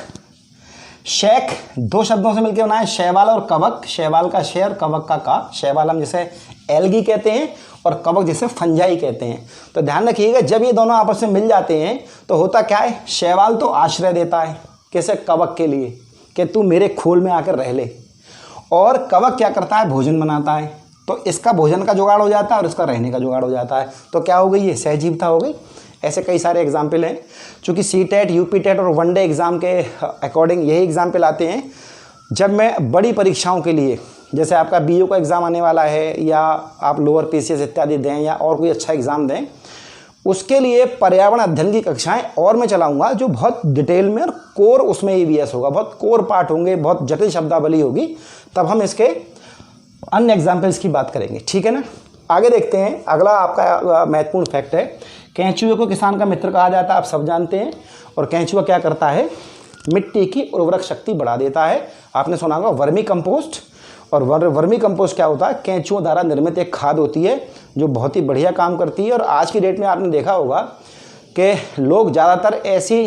शेक 2 शब्दों से मिलकर बना है, शैवाल और कवक। शैवाल का शे और कवक का का। शैवाल हम जिसे एल्गी कहते हैं और कवक जिसे फंजाई कहते हैं। तो ध्यान रखिएगा, जब ये दोनों आपस में मिल जाते हैं तो होता क्या है, शैवाल तो आश्रय देता है कैसे, कवक के लिए कि तू मेरे खोल में आकर रह ले, और कवक क्या करता है, भोजन बनाता है। तो इसका भोजन का जुगाड़ हो जाता है और इसका रहने का जुगाड़ हो जाता है। तो क्या हो गई, ये सहजीविता हो गई। ऐसे कई सारे एग्जाम्पल हैं। चूँकि सी-टेट, यूपी-टेट और वनडे एग्ज़ाम के अकॉर्डिंग यही एग्जाम्पल आते हैं। जब मैं बड़ी परीक्षाओं के लिए, जैसे आपका बीओ का एग्ज़ाम आने वाला है या आप लोअर पीसीएस इत्यादि दें या और कोई अच्छा एग्ज़ाम दें, उसके लिए पर्यावरण अध्ययन की कक्षाएं और मैं चलाऊंगा जो बहुत डिटेल में और कोर उसमें ईवीएस होगा, बहुत कोर पार्ट होंगे, बहुत जटिल शब्दावली होगी। तब हम इसके अन्य एग्जाम्पल्स की बात करेंगे, ठीक है ना। आगे देखते हैं। अगला आपका महत्वपूर्ण फैक्ट है, केंचुए को किसान का मित्र कहा जाता है, आप सब जानते हैं। और केंचुआ क्या करता है, मिट्टी की उर्वरक शक्ति बढ़ा देता है। आपने सुना होगा वर्मी कंपोस्ट। और वर्मी कंपोस्ट क्या होता है, केंचुओं द्वारा निर्मित एक खाद होती है जो बहुत ही बढ़िया काम करती है। और आज की डेट में आपने देखा होगा कि लोग ज़्यादातर ऐसी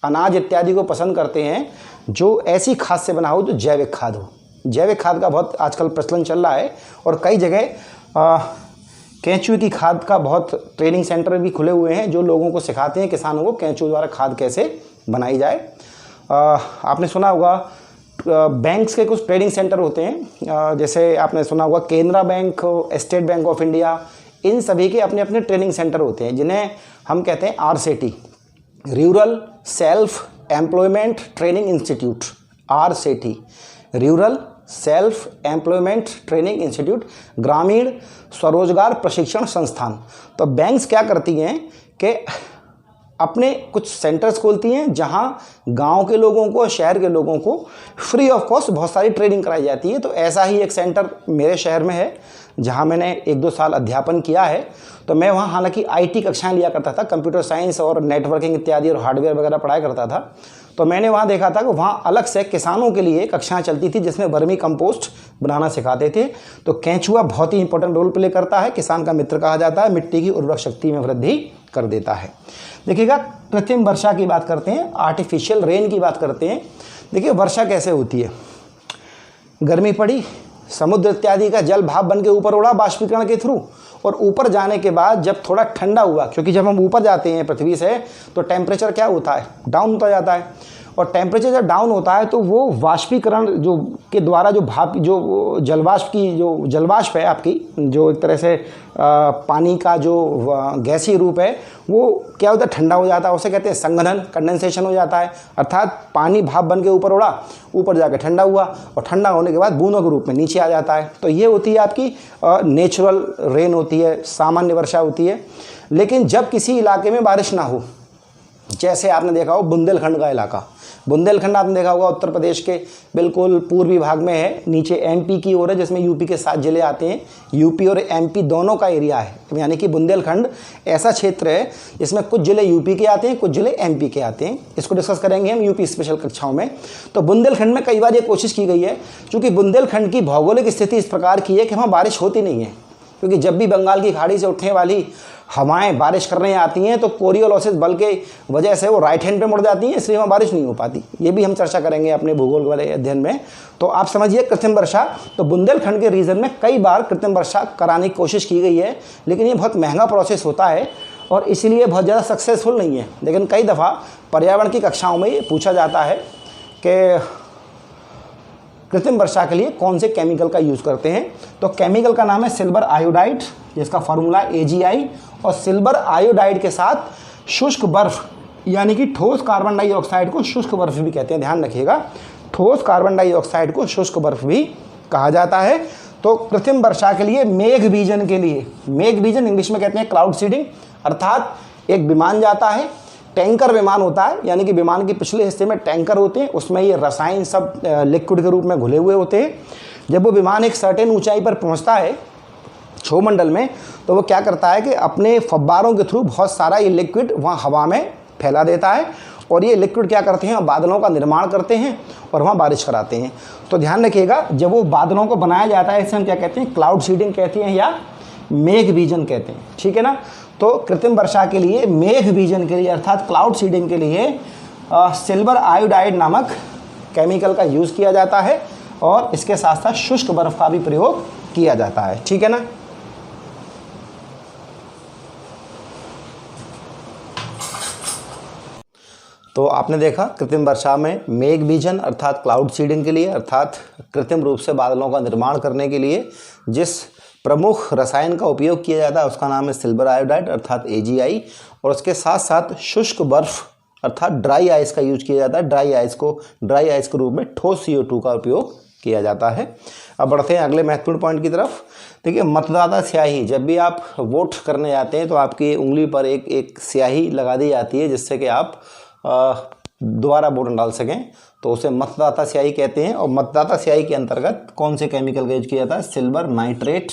अनाज इत्यादि को पसंद करते हैं जो ऐसी खाद से बना हो जो जैविक खाद हो। जैविक खाद का बहुत आजकल प्रचलन चल रहा है और कई जगह केंचुए की खाद का बहुत ट्रेनिंग सेंटर भी खुले हुए हैं जो लोगों को सिखाते हैं, किसानों को केंचुए द्वारा खाद कैसे बनाई जाए। आपने सुना होगा बैंक्स के कुछ ट्रेनिंग सेंटर होते हैं, जैसे आपने सुना होगा Canara Bank, State Bank of India, इन सभी के अपने अपने ट्रेनिंग सेंटर होते हैं जिन्हें हम कहते हैं RSETI, rural self employment training institute. RSETI, rural self employment training institute, ग्रामीण स्वरोजगार प्रशिक्षण संस्थान। तो बैंक्स क्या करती हैं कि अपने कुछ सेंटर्स खोलती हैं जहां गांव के लोगों को, शहर के लोगों को फ्री ऑफ कॉस्ट बहुत सारी ट्रेनिंग कराई जाती है। तो ऐसा ही एक सेंटर मेरे शहर में है जहां मैंने 1-2 साल अध्यापन किया है। तो मैं वहां हालांकि IT कक्षाएं लिया करता था, कंप्यूटर साइंस और नेटवर्किंग इत्यादि और हार्डवेयर वगैरह पढ़ाया करता था। तो मैंने वहाँ देखा था कि वहाँ अलग से किसानों के लिए कक्षाएं चलती थी जिसमें वर्मी कंपोस्ट बनाना सिखाते थे। तो केंचुआ बहुत ही इंपॉर्टेंट रोल प्ले करता है, किसान का मित्र कहा जाता है, मिट्टी की उर्वरक शक्ति में वृद्धि कर देता है। देखिएगा, कृत्रिम वर्षा की बात करते हैं, आर्टिफिशियल रेन की बात करते हैं। देखिए वर्षा कैसे होती है, गर्मी पड़ी, समुद्र इत्यादि का जल भाप बन के ऊपर उड़ा बाष्पीकरण के थ्रू, और ऊपर जाने के बाद जब थोड़ा ठंडा हुआ, क्योंकि जब हम ऊपर जाते हैं पृथ्वी से तो टेम्परेचर क्या होता है, डाउन होता जाता है, और टेम्परेचर जब डाउन होता है तो वो वाष्पीकरण जो के द्वारा जो भाप जो जलवाष्प है आपकी, जो एक तरह से पानी का जो गैसीय रूप है, वो क्या होता है, ठंडा हो जाता है। उसे कहते हैं संघनन, कंडेंसेशन हो जाता है, अर्थात पानी भाप बन के ऊपर उड़ा, ऊपर जाकर ठंडा हुआ, और ठंडा होने के बाद बूंदों के रूप में नीचे आ जाता है। तो ये होती है आपकी नेचुरल रेन होती है, सामान्य वर्षा होती है। लेकिन जब किसी इलाके में बारिश ना हो, जैसे आपने देखा हो बुंदेलखंड का इलाका, बुंदेलखंड आपने देखा होगा उत्तर प्रदेश के बिल्कुल पूर्वी भाग में है, नीचे एमपी की ओर है, जिसमें यूपी के 7 जिले आते हैं। यूपी और एमपी दोनों का एरिया है, यानी कि बुंदेलखंड ऐसा क्षेत्र है जिसमें कुछ जिले यूपी के आते हैं, कुछ जिले एमपी के आते हैं। इसको डिस्कस करेंगे हम यूपी स्पेशल कक्षाओं में। तो बुंदेलखंड में कई बार ये कोशिश की गई है, क्योंकि बुंदेलखंड की भौगोलिक स्थिति इस प्रकार की है कि वहाँ बारिश होती नहीं है, क्योंकि जब भी बंगाल की खाड़ी से उठने वाली हवाएं बारिश करने आती हैं तो कोरियोलिसिस बल के वजह से वो राइट हैंड पे मुड़ जाती हैं, इसलिए वहाँ बारिश नहीं हो पाती। ये भी हम चर्चा करेंगे अपने भूगोल वाले अध्ययन में। तो आप समझिए कृत्रिम वर्षा, तो बुंदेलखंड के रीजन में कई बार कृत्रिम वर्षा कराने की कोशिश की गई है, लेकिन ये बहुत महंगा प्रोसेस होता है और इसीलिए बहुत ज़्यादा सक्सेसफुल नहीं है। लेकिन कई दफ़ा पर्यावरण की कक्षाओं में ये पूछा जाता है कि कृत्रिम वर्षा के लिए कौन से केमिकल का यूज़ करते हैं। तो केमिकल का नाम है सिल्वर आयोडाइड, जिसका फार्मूला AgI, और सिल्वर आयोडाइड के साथ शुष्क बर्फ, यानी कि ठोस कार्बन डाइऑक्साइड को शुष्क बर्फ भी कहते हैं, ध्यान रखिएगा, ठोस कार्बन डाइऑक्साइड को शुष्क बर्फ भी कहा जाता है। तो कृत्रिम वर्षा के लिए मेघ बीजन के लिए, मेघ बीजन इंग्लिश में कहते हैं क्लाउड सीडिंग, अर्थात एक विमान जाता है, टैंकर विमान होता है, यानी कि विमान के पिछले हिस्से में टैंकर होते हैं, उसमें ये रसायन सब लिक्विड के रूप में घुले हुए होते हैं। जब वो विमान एक सर्टेन ऊंचाई पर पहुंचता है क्षोमंडल में, तो वो क्या करता है कि अपने फव्वारों के थ्रू बहुत सारा ये लिक्विड वहाँ हवा में फैला देता है, और ये लिक्विड क्या करते हैं, बादलों का निर्माण करते हैं और वहाँ बारिश कराते हैं। तो ध्यान रखिएगा, जब वो बादलों को बनाया जाता है, इसे हम क्या कहते हैं, क्लाउड सीडिंग कहते हैं या मेघ बीजन कहते हैं, ठीक है ना। तो कृत्रिम वर्षा के लिए, मेघ बीजन के लिए अर्थात क्लाउड सीडिंग के लिए सिल्वर आयोडाइड नामक केमिकल का यूज़ किया जाता है, और इसके साथ साथ शुष्क बर्फ का भी प्रयोग किया जाता है, ठीक है ना। तो आपने देखा कृत्रिम वर्षा में मेघ बीजन अर्थात क्लाउड सीडिंग के लिए, अर्थात कृत्रिम रूप से बादलों का निर्माण करने के लिए जिस प्रमुख रसायन का उपयोग किया जाता है उसका नाम है सिल्वर आयोडाइड अर्थात AgI, और उसके साथ साथ शुष्क बर्फ अर्थात ड्राई आइस का यूज किया जाता है। ड्राई आइस के रूप में ठोस CO2 का उपयोग किया जाता है। अब बढ़ते हैं अगले महत्वपूर्ण पॉइंट की तरफ। देखिए, मतदाता स्याही, जब भी आप वोट करने जाते हैं तो आपकी उंगली पर एक स्याही लगा दी जाती है, जिससे कि आप दोबारा वोट डाल सकें, तो उसे मतदाता स्याही कहते हैं। और मतदाता स्याही के अंतर्गत कौन से केमिकल का यूज किया जाता है, सिल्वर नाइट्रेट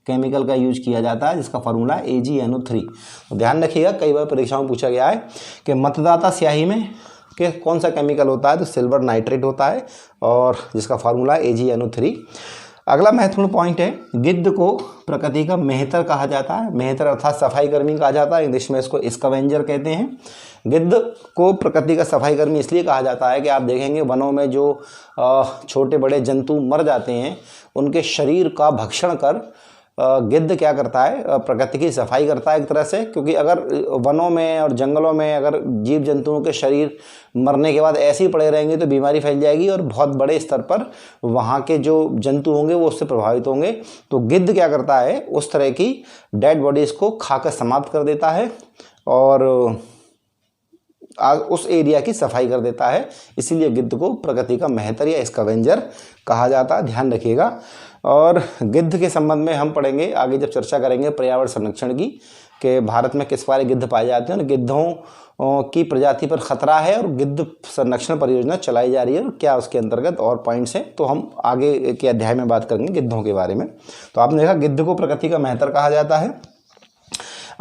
केमिकल का यूज किया जाता है, जिसका फार्मूला AgNO3। तो ध्यान रखिएगा, कई बार परीक्षाओं में पूछा गया है कि मतदाता स्याही में कि कौन सा केमिकल होता है, तो सिल्वर नाइट्रेट होता है, और जिसका फार्मूला AgNO3। अगला महत्वपूर्ण पॉइंट है, गिद्ध को प्रकृति का मेहतर कहा जाता है। मेहतर अर्थात सफाई कर्मी कहा जाता है, इंग्लिश में इसको स्कैवेंजर कहते हैं। गिद्ध को प्रकृति का सफाई कर्मी इसलिए कहा जाता है कि आप देखेंगे वनों में जो छोटे बड़े जंतु मर जाते हैं, उनके शरीर का भक्षण कर गिद्ध क्या करता है, प्रकृति की सफाई करता है एक तरह से। क्योंकि अगर वनों में और जंगलों में अगर जीव जंतुओं के शरीर मरने के बाद ऐसे ही पड़े रहेंगे तो बीमारी फैल जाएगी, और बहुत बड़े स्तर पर वहाँ के जो जंतु होंगे वो उससे प्रभावित होंगे। तो गिद्ध क्या करता है, उस तरह की डेड बॉडीज़ को खाकर समाप्त कर देता है और उस एरिया की सफाई कर देता है। इसीलिए गिद्ध को प्रकृति का मेहतर या स्कैवेंजर कहा जाता है, ध्यान रखिएगा। और गिद्ध के संबंध में हम पढ़ेंगे आगे जब चर्चा करेंगे पर्यावरण संरक्षण की, कि भारत में किस बारे गिद्ध पाए जाते हैं और गिद्धों की प्रजाति पर खतरा है और गिद्ध संरक्षण परियोजना चलाई जा रही है और क्या उसके अंतर्गत और पॉइंट्स हैं, तो हम आगे के अध्याय में बात करेंगे गिद्धों के बारे में। तो आपने देखा गिद्ध को प्रकृति का मेहतर कहा जाता है।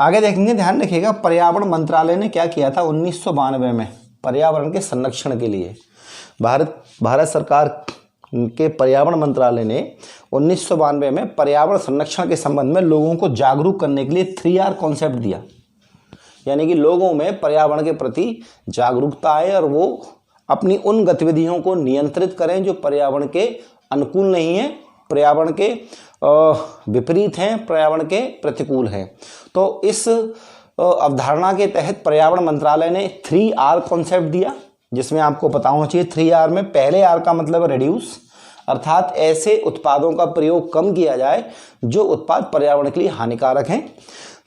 आगे देखेंगे, ध्यान रखिएगा, पर्यावरण मंत्रालय ने क्या किया था 1992 में, पर्यावरण के संरक्षण के लिए। भारत सरकार के पर्यावरण मंत्रालय ने 1992 में पर्यावरण संरक्षण के संबंध में लोगों को जागरूक करने के लिए 3R कॉन्सेप्ट दिया, यानी कि लोगों में पर्यावरण के प्रति जागरूकता आए और वो अपनी उन गतिविधियों को नियंत्रित करें जो पर्यावरण के अनुकूल नहीं है, पर्यावरण के विपरीत हैं, पर्यावरण के प्रतिकूल हैं। तो इस अवधारणा के तहत पर्यावरण मंत्रालय ने 3R कॉन्सेप्ट दिया, जिसमें आपको पता होना चाहिए 3R में पहले R का मतलब है रिड्यूस, अर्थात ऐसे उत्पादों का प्रयोग कम किया जाए जो उत्पाद पर्यावरण के लिए हानिकारक हैं।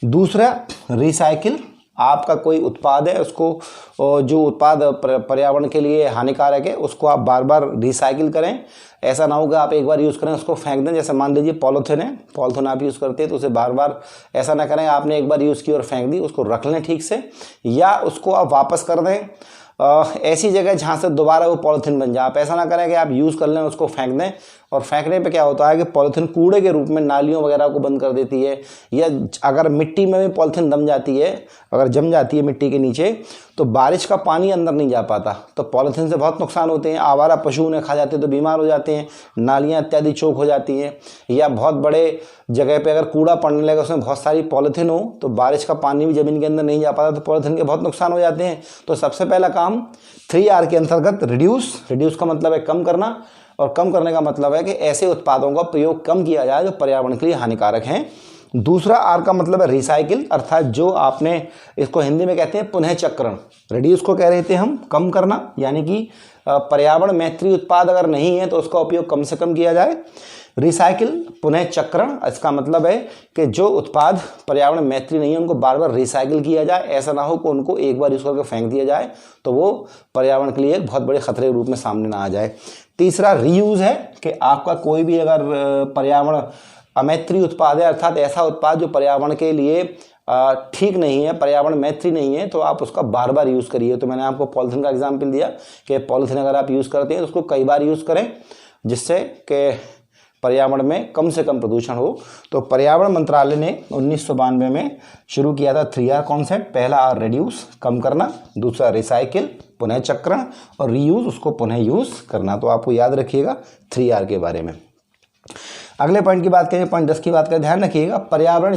दूसरा रिसाइकिल, आपका कोई उत्पाद है उसको जो उत्पाद पर्यावरण के लिए हानिकारक है उसको आप बार बार रिसाइकिल करें। ऐसा ना होगा आप एक बार यूज़ करें उसको फेंक दें। जैसे मान लीजिए पॉलीथिन है, पॉलीथिन आप यूज़ करते हैं तो उसे बार बार ऐसा ना करें आपने एक बार यूज़ की और फेंक दी, उसको रख लें ठीक से, या उसको आप वापस कर दें ऐसी जगह जहाँ से दोबारा वो पॉलीथिन बन जाए। आप ऐसा ना करें कि आप यूज़ कर लें उसको फेंक दें, और फेंकने पे क्या होता है कि पॉलीथिन कूड़े के रूप में नालियों वगैरह को बंद कर देती है, या अगर मिट्टी में भी पॉलीथिन जम जाती है मिट्टी के नीचे तो बारिश का पानी अंदर नहीं जा पाता, तो पॉलीथिन से बहुत नुकसान होते हैं। आवारा पशु उन्हें खा जाते हैं तो बीमार हो जाते हैं, नालियाँ इत्यादि चौक हो जाती हैं, या बहुत बड़े जगह पे अगर कूड़ा पड़ने लगे उसमें बहुत सारी पॉलीथिन हो तो बारिश का पानी भी ज़मीन के अंदर नहीं जा पाता, तो पॉलीथिन के बहुत नुकसान हो जाते हैं। तो सबसे पहला काम 3R के अंतर्गत रिड्यूस का मतलब है कम करना, और कम करने का मतलब है कि ऐसे उत्पादों का प्रयोग कम किया जाए जो पर्यावरण के लिए हानिकारक हैं। दूसरा R का मतलब है रिसाइकिल, अर्थात जो आपने इसको हिंदी में कहते हैं पुनः चक्रण। रिड्यूस को कह रहे थे हम कम करना, यानी कि पर्यावरण मैत्री उत्पाद अगर नहीं है तो उसका उपयोग कम से कम किया जाए। रिसाइकिल पुनः चक्रण, इसका मतलब है कि जो उत्पाद पर्यावरण मैत्री नहीं है उनको बार बार रिसाइकिल किया जाए, ऐसा ना हो कि उनको एक बार यूज़ करके फेंक दिया जाए तो वो पर्यावरण के लिए एक बहुत बड़े खतरे के रूप में सामने ना आ जाए। तीसरा रीयूज़ है कि आपका कोई भी अगर पर्यावरण अमैत्री उत्पाद है, अर्थात ऐसा उत्पाद जो पर्यावरण के लिए ठीक नहीं है, पर्यावरण मैत्री नहीं है, तो आप उसका बार बार यूज़ करिए। तो मैंने आपको पॉलीथिन का एग्जाम्पल दिया कि पॉलीथिन अगर आप यूज़ करते हैं तो उसको कई बार यूज़ करें जिससे कि पर्यावरण में कम से कम प्रदूषण हो। तो पर्यावरण मंत्रालय ने 1992 में शुरू किया था 3R कॉन्सेप्ट। पहला R रिड्यूस कम करना, दूसरा रिसाइकिल पुनः चक्रण, और रीयूज़ उसको पुनः यूज़ करना। तो आपको याद रखिएगा 3R के बारे में। अगले पॉइंट की बात करें, पॉइंट 10 की बात करें, ध्यान रखिएगा पर्यावरण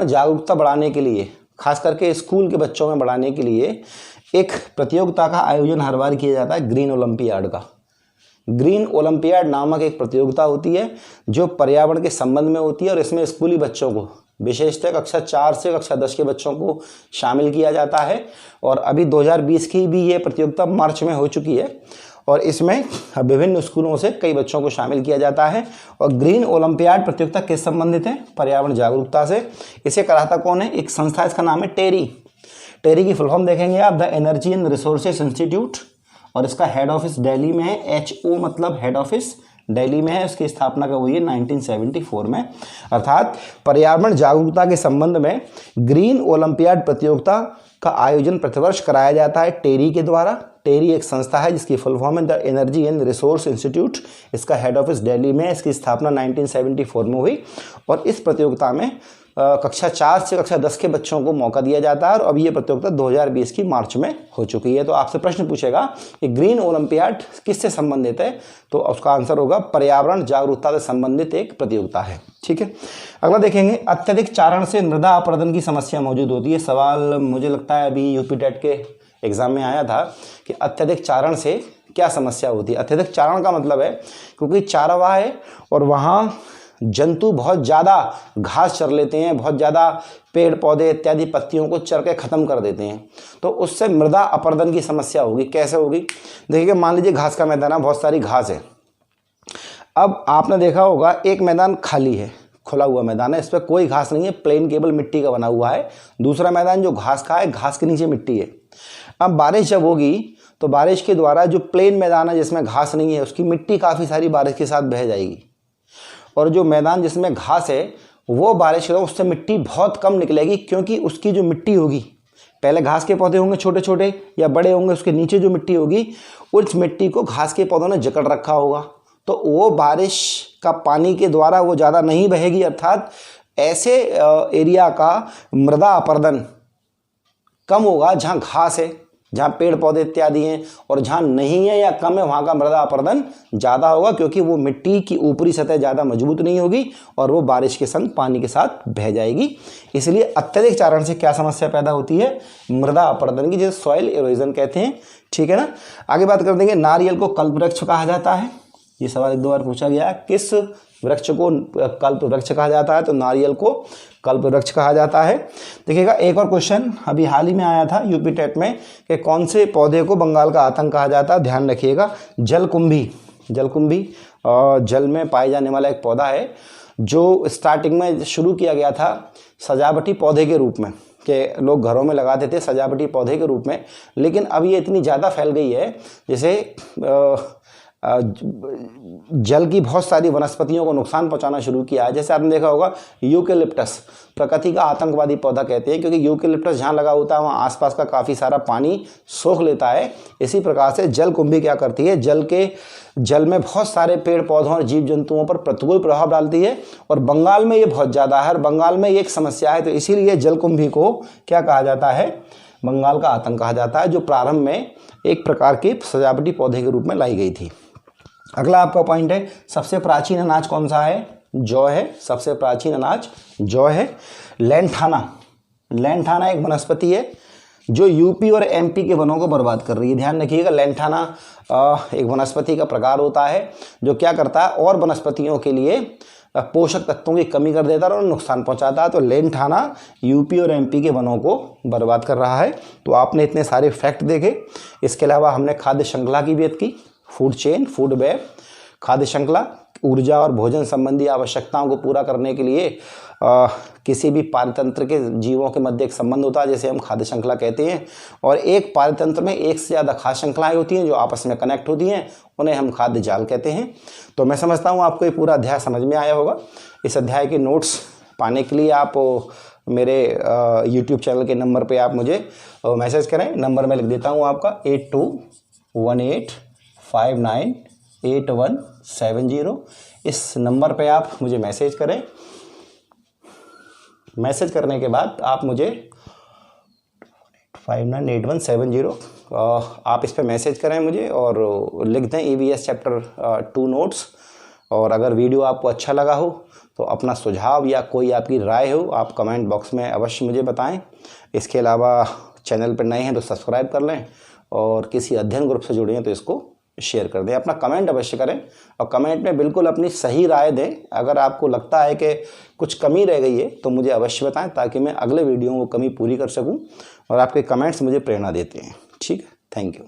जागरूकता बढ़ाने के लिए, खास करके स्कूल के बच्चों में बढ़ाने के लिए एक प्रतियोगिता का आयोजन हर बार किया जाता है, ग्रीन ओलंपियाड का। ग्रीन ओलंपियाड नामक एक प्रतियोगिता होती है जो पर्यावरण के संबंध में होती है, और इसमें स्कूली बच्चों को, विशेषतः कक्षा 4 से कक्षा 10 के बच्चों को शामिल किया जाता है। और अभी 2020 की भी ये प्रतियोगिता मार्च में हो चुकी है, और इसमें विभिन्न स्कूलों से कई बच्चों को शामिल किया जाता है। और ग्रीन ओलंपियाड प्रतियोगिता किस संबंधित है? पर्यावरण जागरूकता से। इसे कराता कौन है? एक संस्था, इसका नाम है टेरी। टेरी की फुल फॉर्म देखेंगे आप, the energy and resources institute, और इसका हेड ऑफिस दिल्ली में है। HO मतलब हेड ऑफिस दिल्ली में है। इसकी स्थापना कब हुई है? 1974 में। अर्थात पर्यावरण जागरूकता के संबंध में ग्रीन ओलंपियाड प्रतियोगिता का आयोजन प्रतिवर्ष कराया जाता है टेरी के द्वारा। टेरी एक संस्था है जिसकी फुल फॉर्म है the energy and resource institute. इसका हेड ऑफिस दिल्ली में है। इसकी स्थापना 1974 में हुई, और इस प्रतियोगिता में कक्षा 4 से कक्षा 10 के बच्चों को मौका दिया जाता है। और अब ये प्रतियोगिता 2020 की मार्च में हो चुकी है। तो आपसे प्रश्न पूछेगा कि ग्रीन ओलंपियाड किससे संबंधित है, तो उसका आंसर होगा पर्यावरण जागरूकता से संबंधित एक प्रतियोगिता है। ठीक है, अगला देखेंगे, अत्यधिक चारण से मृदा अपरदन की समस्या मौजूद होती है। सवाल मुझे लगता है अभी यूपी टेट के एग्जाम में आया था कि अत्यधिक चारण से क्या समस्या होती है। अत्यधिक चारण का मतलब है क्योंकि चारागाह है और वहाँ जंतु बहुत ज़्यादा घास चर लेते हैं, बहुत ज़्यादा पेड़ पौधे इत्यादि पत्तियों को चर के ख़त्म कर देते हैं, तो उससे मृदा अपरदन की समस्या होगी। कैसे होगी? देखिए, मान लीजिए घास का मैदान है, बहुत सारी घास है। अब आपने देखा होगा एक मैदान खाली है, खुला हुआ मैदान है, इस पर कोई घास नहीं है, प्लेन केवल मिट्टी का बना हुआ है। दूसरा मैदान जो घास का है, घास के नीचे मिट्टी है। अब बारिश जब होगी तो बारिश के द्वारा जो प्लेन मैदान है जिसमें घास नहीं है, उसकी मिट्टी काफ़ी सारी बारिश के साथ बह जाएगी, और जो मैदान जिसमें घास है वो बारिश के बाद उससे मिट्टी बहुत कम निकलेगी, क्योंकि उसकी जो मिट्टी होगी, पहले घास के पौधे होंगे छोटे छोटे या बड़े होंगे, उसके नीचे जो मिट्टी होगी उस मिट्टी को घास के पौधों ने जकड़ रखा होगा, तो वो बारिश का पानी के द्वारा वो ज़्यादा नहीं बहेगी। अर्थात ऐसे एरिया का मृदा अपरदन कम होगा जहाँ घास है, जहाँ पेड़ पौधे इत्यादि हैं, और जहाँ नहीं है या कम है वहाँ का मृदा अपरदन ज़्यादा होगा, क्योंकि वो मिट्टी की ऊपरी सतह ज़्यादा मजबूत नहीं होगी और वो बारिश के संग पानी के साथ बह जाएगी। इसलिए अत्यधिक चारण से क्या समस्या पैदा होती है? मृदा अपरदन की, जिसे सॉइल इरोजन कहते हैं। ठीक है ना। आगे बात कर देंगे, नारियल को कल्प वृक्ष कहा जाता है। ये सवाल एक दो बार पूछा गया है, किस वृक्ष को कल्प वृक्ष कहा जाता है? तो नारियल को कल्प वृक्ष कहा जाता है। देखिएगा, एक और क्वेश्चन अभी हाल ही में आया था यूपी टेट में कि कौन से पौधे को बंगाल का आतंक कहा जाता है? ध्यान रखिएगा, जलकुंभी। जलकुंभी जल में पाए जाने वाला एक पौधा है, जो स्टार्टिंग में शुरू किया गया था सजावटी पौधे के रूप में, कि लोग घरों में लगाते थे सजावटी पौधे के रूप में, लेकिन अब ये इतनी ज़्यादा फैल गई है, जैसे जल की बहुत सारी वनस्पतियों को नुकसान पहुंचाना शुरू किया है। जैसे आपने देखा होगा यूकेलिप्टस प्रकृति का आतंकवादी पौधा कहते हैं, क्योंकि यूकेलिप्टस जहाँ लगा होता है वहाँ आसपास का काफ़ी सारा पानी सोख लेता है। इसी प्रकार से जलकुंभी क्या करती है? जल में बहुत सारे पेड़ पौधों और जीव जंतुओं पर प्रतिकूल प्रभाव डालती है, और बंगाल में ये बहुत ज़्यादा है, और बंगाल में ये एक समस्या है। तो इसीलिए जलकुंभी को क्या कहा जाता है? बंगाल का आतंक कहा जाता है, जो प्रारंभ में एक प्रकार की सजावटी पौधे के रूप में लाई गई थी। अगला आपका पॉइंट है, सबसे प्राचीन अनाज कौन सा है? जौ है। सबसे प्राचीन अनाज जौ है। लैंठाना, लैंठाना एक वनस्पति है जो यूपी और एमपी के वनों को बर्बाद कर रही है। ध्यान रखिएगा, लैंठाना एक वनस्पति का प्रकार होता है जो क्या करता है, और वनस्पतियों के लिए पोषक तत्वों की कमी कर देता है और नुकसान पहुंचाता है। तो लैंठाना यूपी और एमपी के वनों को बर्बाद कर रहा है। तो आपने इतने सारे फैक्ट देखे। इसके अलावा हमने खाद्य श्रृंखला की बात की, फूड चेन, फूड वेब, खाद्य श्रृंखला, ऊर्जा और भोजन संबंधी आवश्यकताओं को पूरा करने के लिए किसी भी पारतंत्र के जीवों के मध्य एक संबंध होता है, जैसे हम खाद्य श्रृंखला कहते हैं। और एक पारतंत्र में एक से ज़्यादा खाद्य श्रृंखलाएं होती हैं जो आपस में कनेक्ट होती हैं, उन्हें हम खाद्य जाल कहते हैं। तो मैं समझता हूँ आपको ये पूरा अध्याय समझ में आया होगा। इस अध्याय के नोट्स पाने के लिए आप मेरे YouTube चैनल के नंबर पे आप मुझे मैसेज करें। नंबर मैं लिख देता हूँ आपका 8218598170। इस नंबर पे आप मुझे मैसेज करें। मैसेज करने के बाद आप मुझे 598170 आप इस पे मैसेज करें मुझे और लिख दें EVS चैप्टर 2 नोट्स। और अगर वीडियो आपको अच्छा लगा हो तो अपना सुझाव या कोई आपकी राय हो आप कमेंट बॉक्स में अवश्य मुझे बताएं। इसके अलावा चैनल पर नए हैं तो सब्सक्राइब कर लें, और किसी अध्ययन ग्रुप से जुड़े हैं तो इसको शेयर कर दें। अपना कमेंट अवश्य करें और कमेंट में बिल्कुल अपनी सही राय दें। अगर आपको लगता है कि कुछ कमी रह गई है तो मुझे अवश्य बताएं, ताकि मैं अगले वीडियो में वो कमी पूरी कर सकूं। और आपके कमेंट्स मुझे प्रेरणा देते हैं। ठीक है, थैंक यू।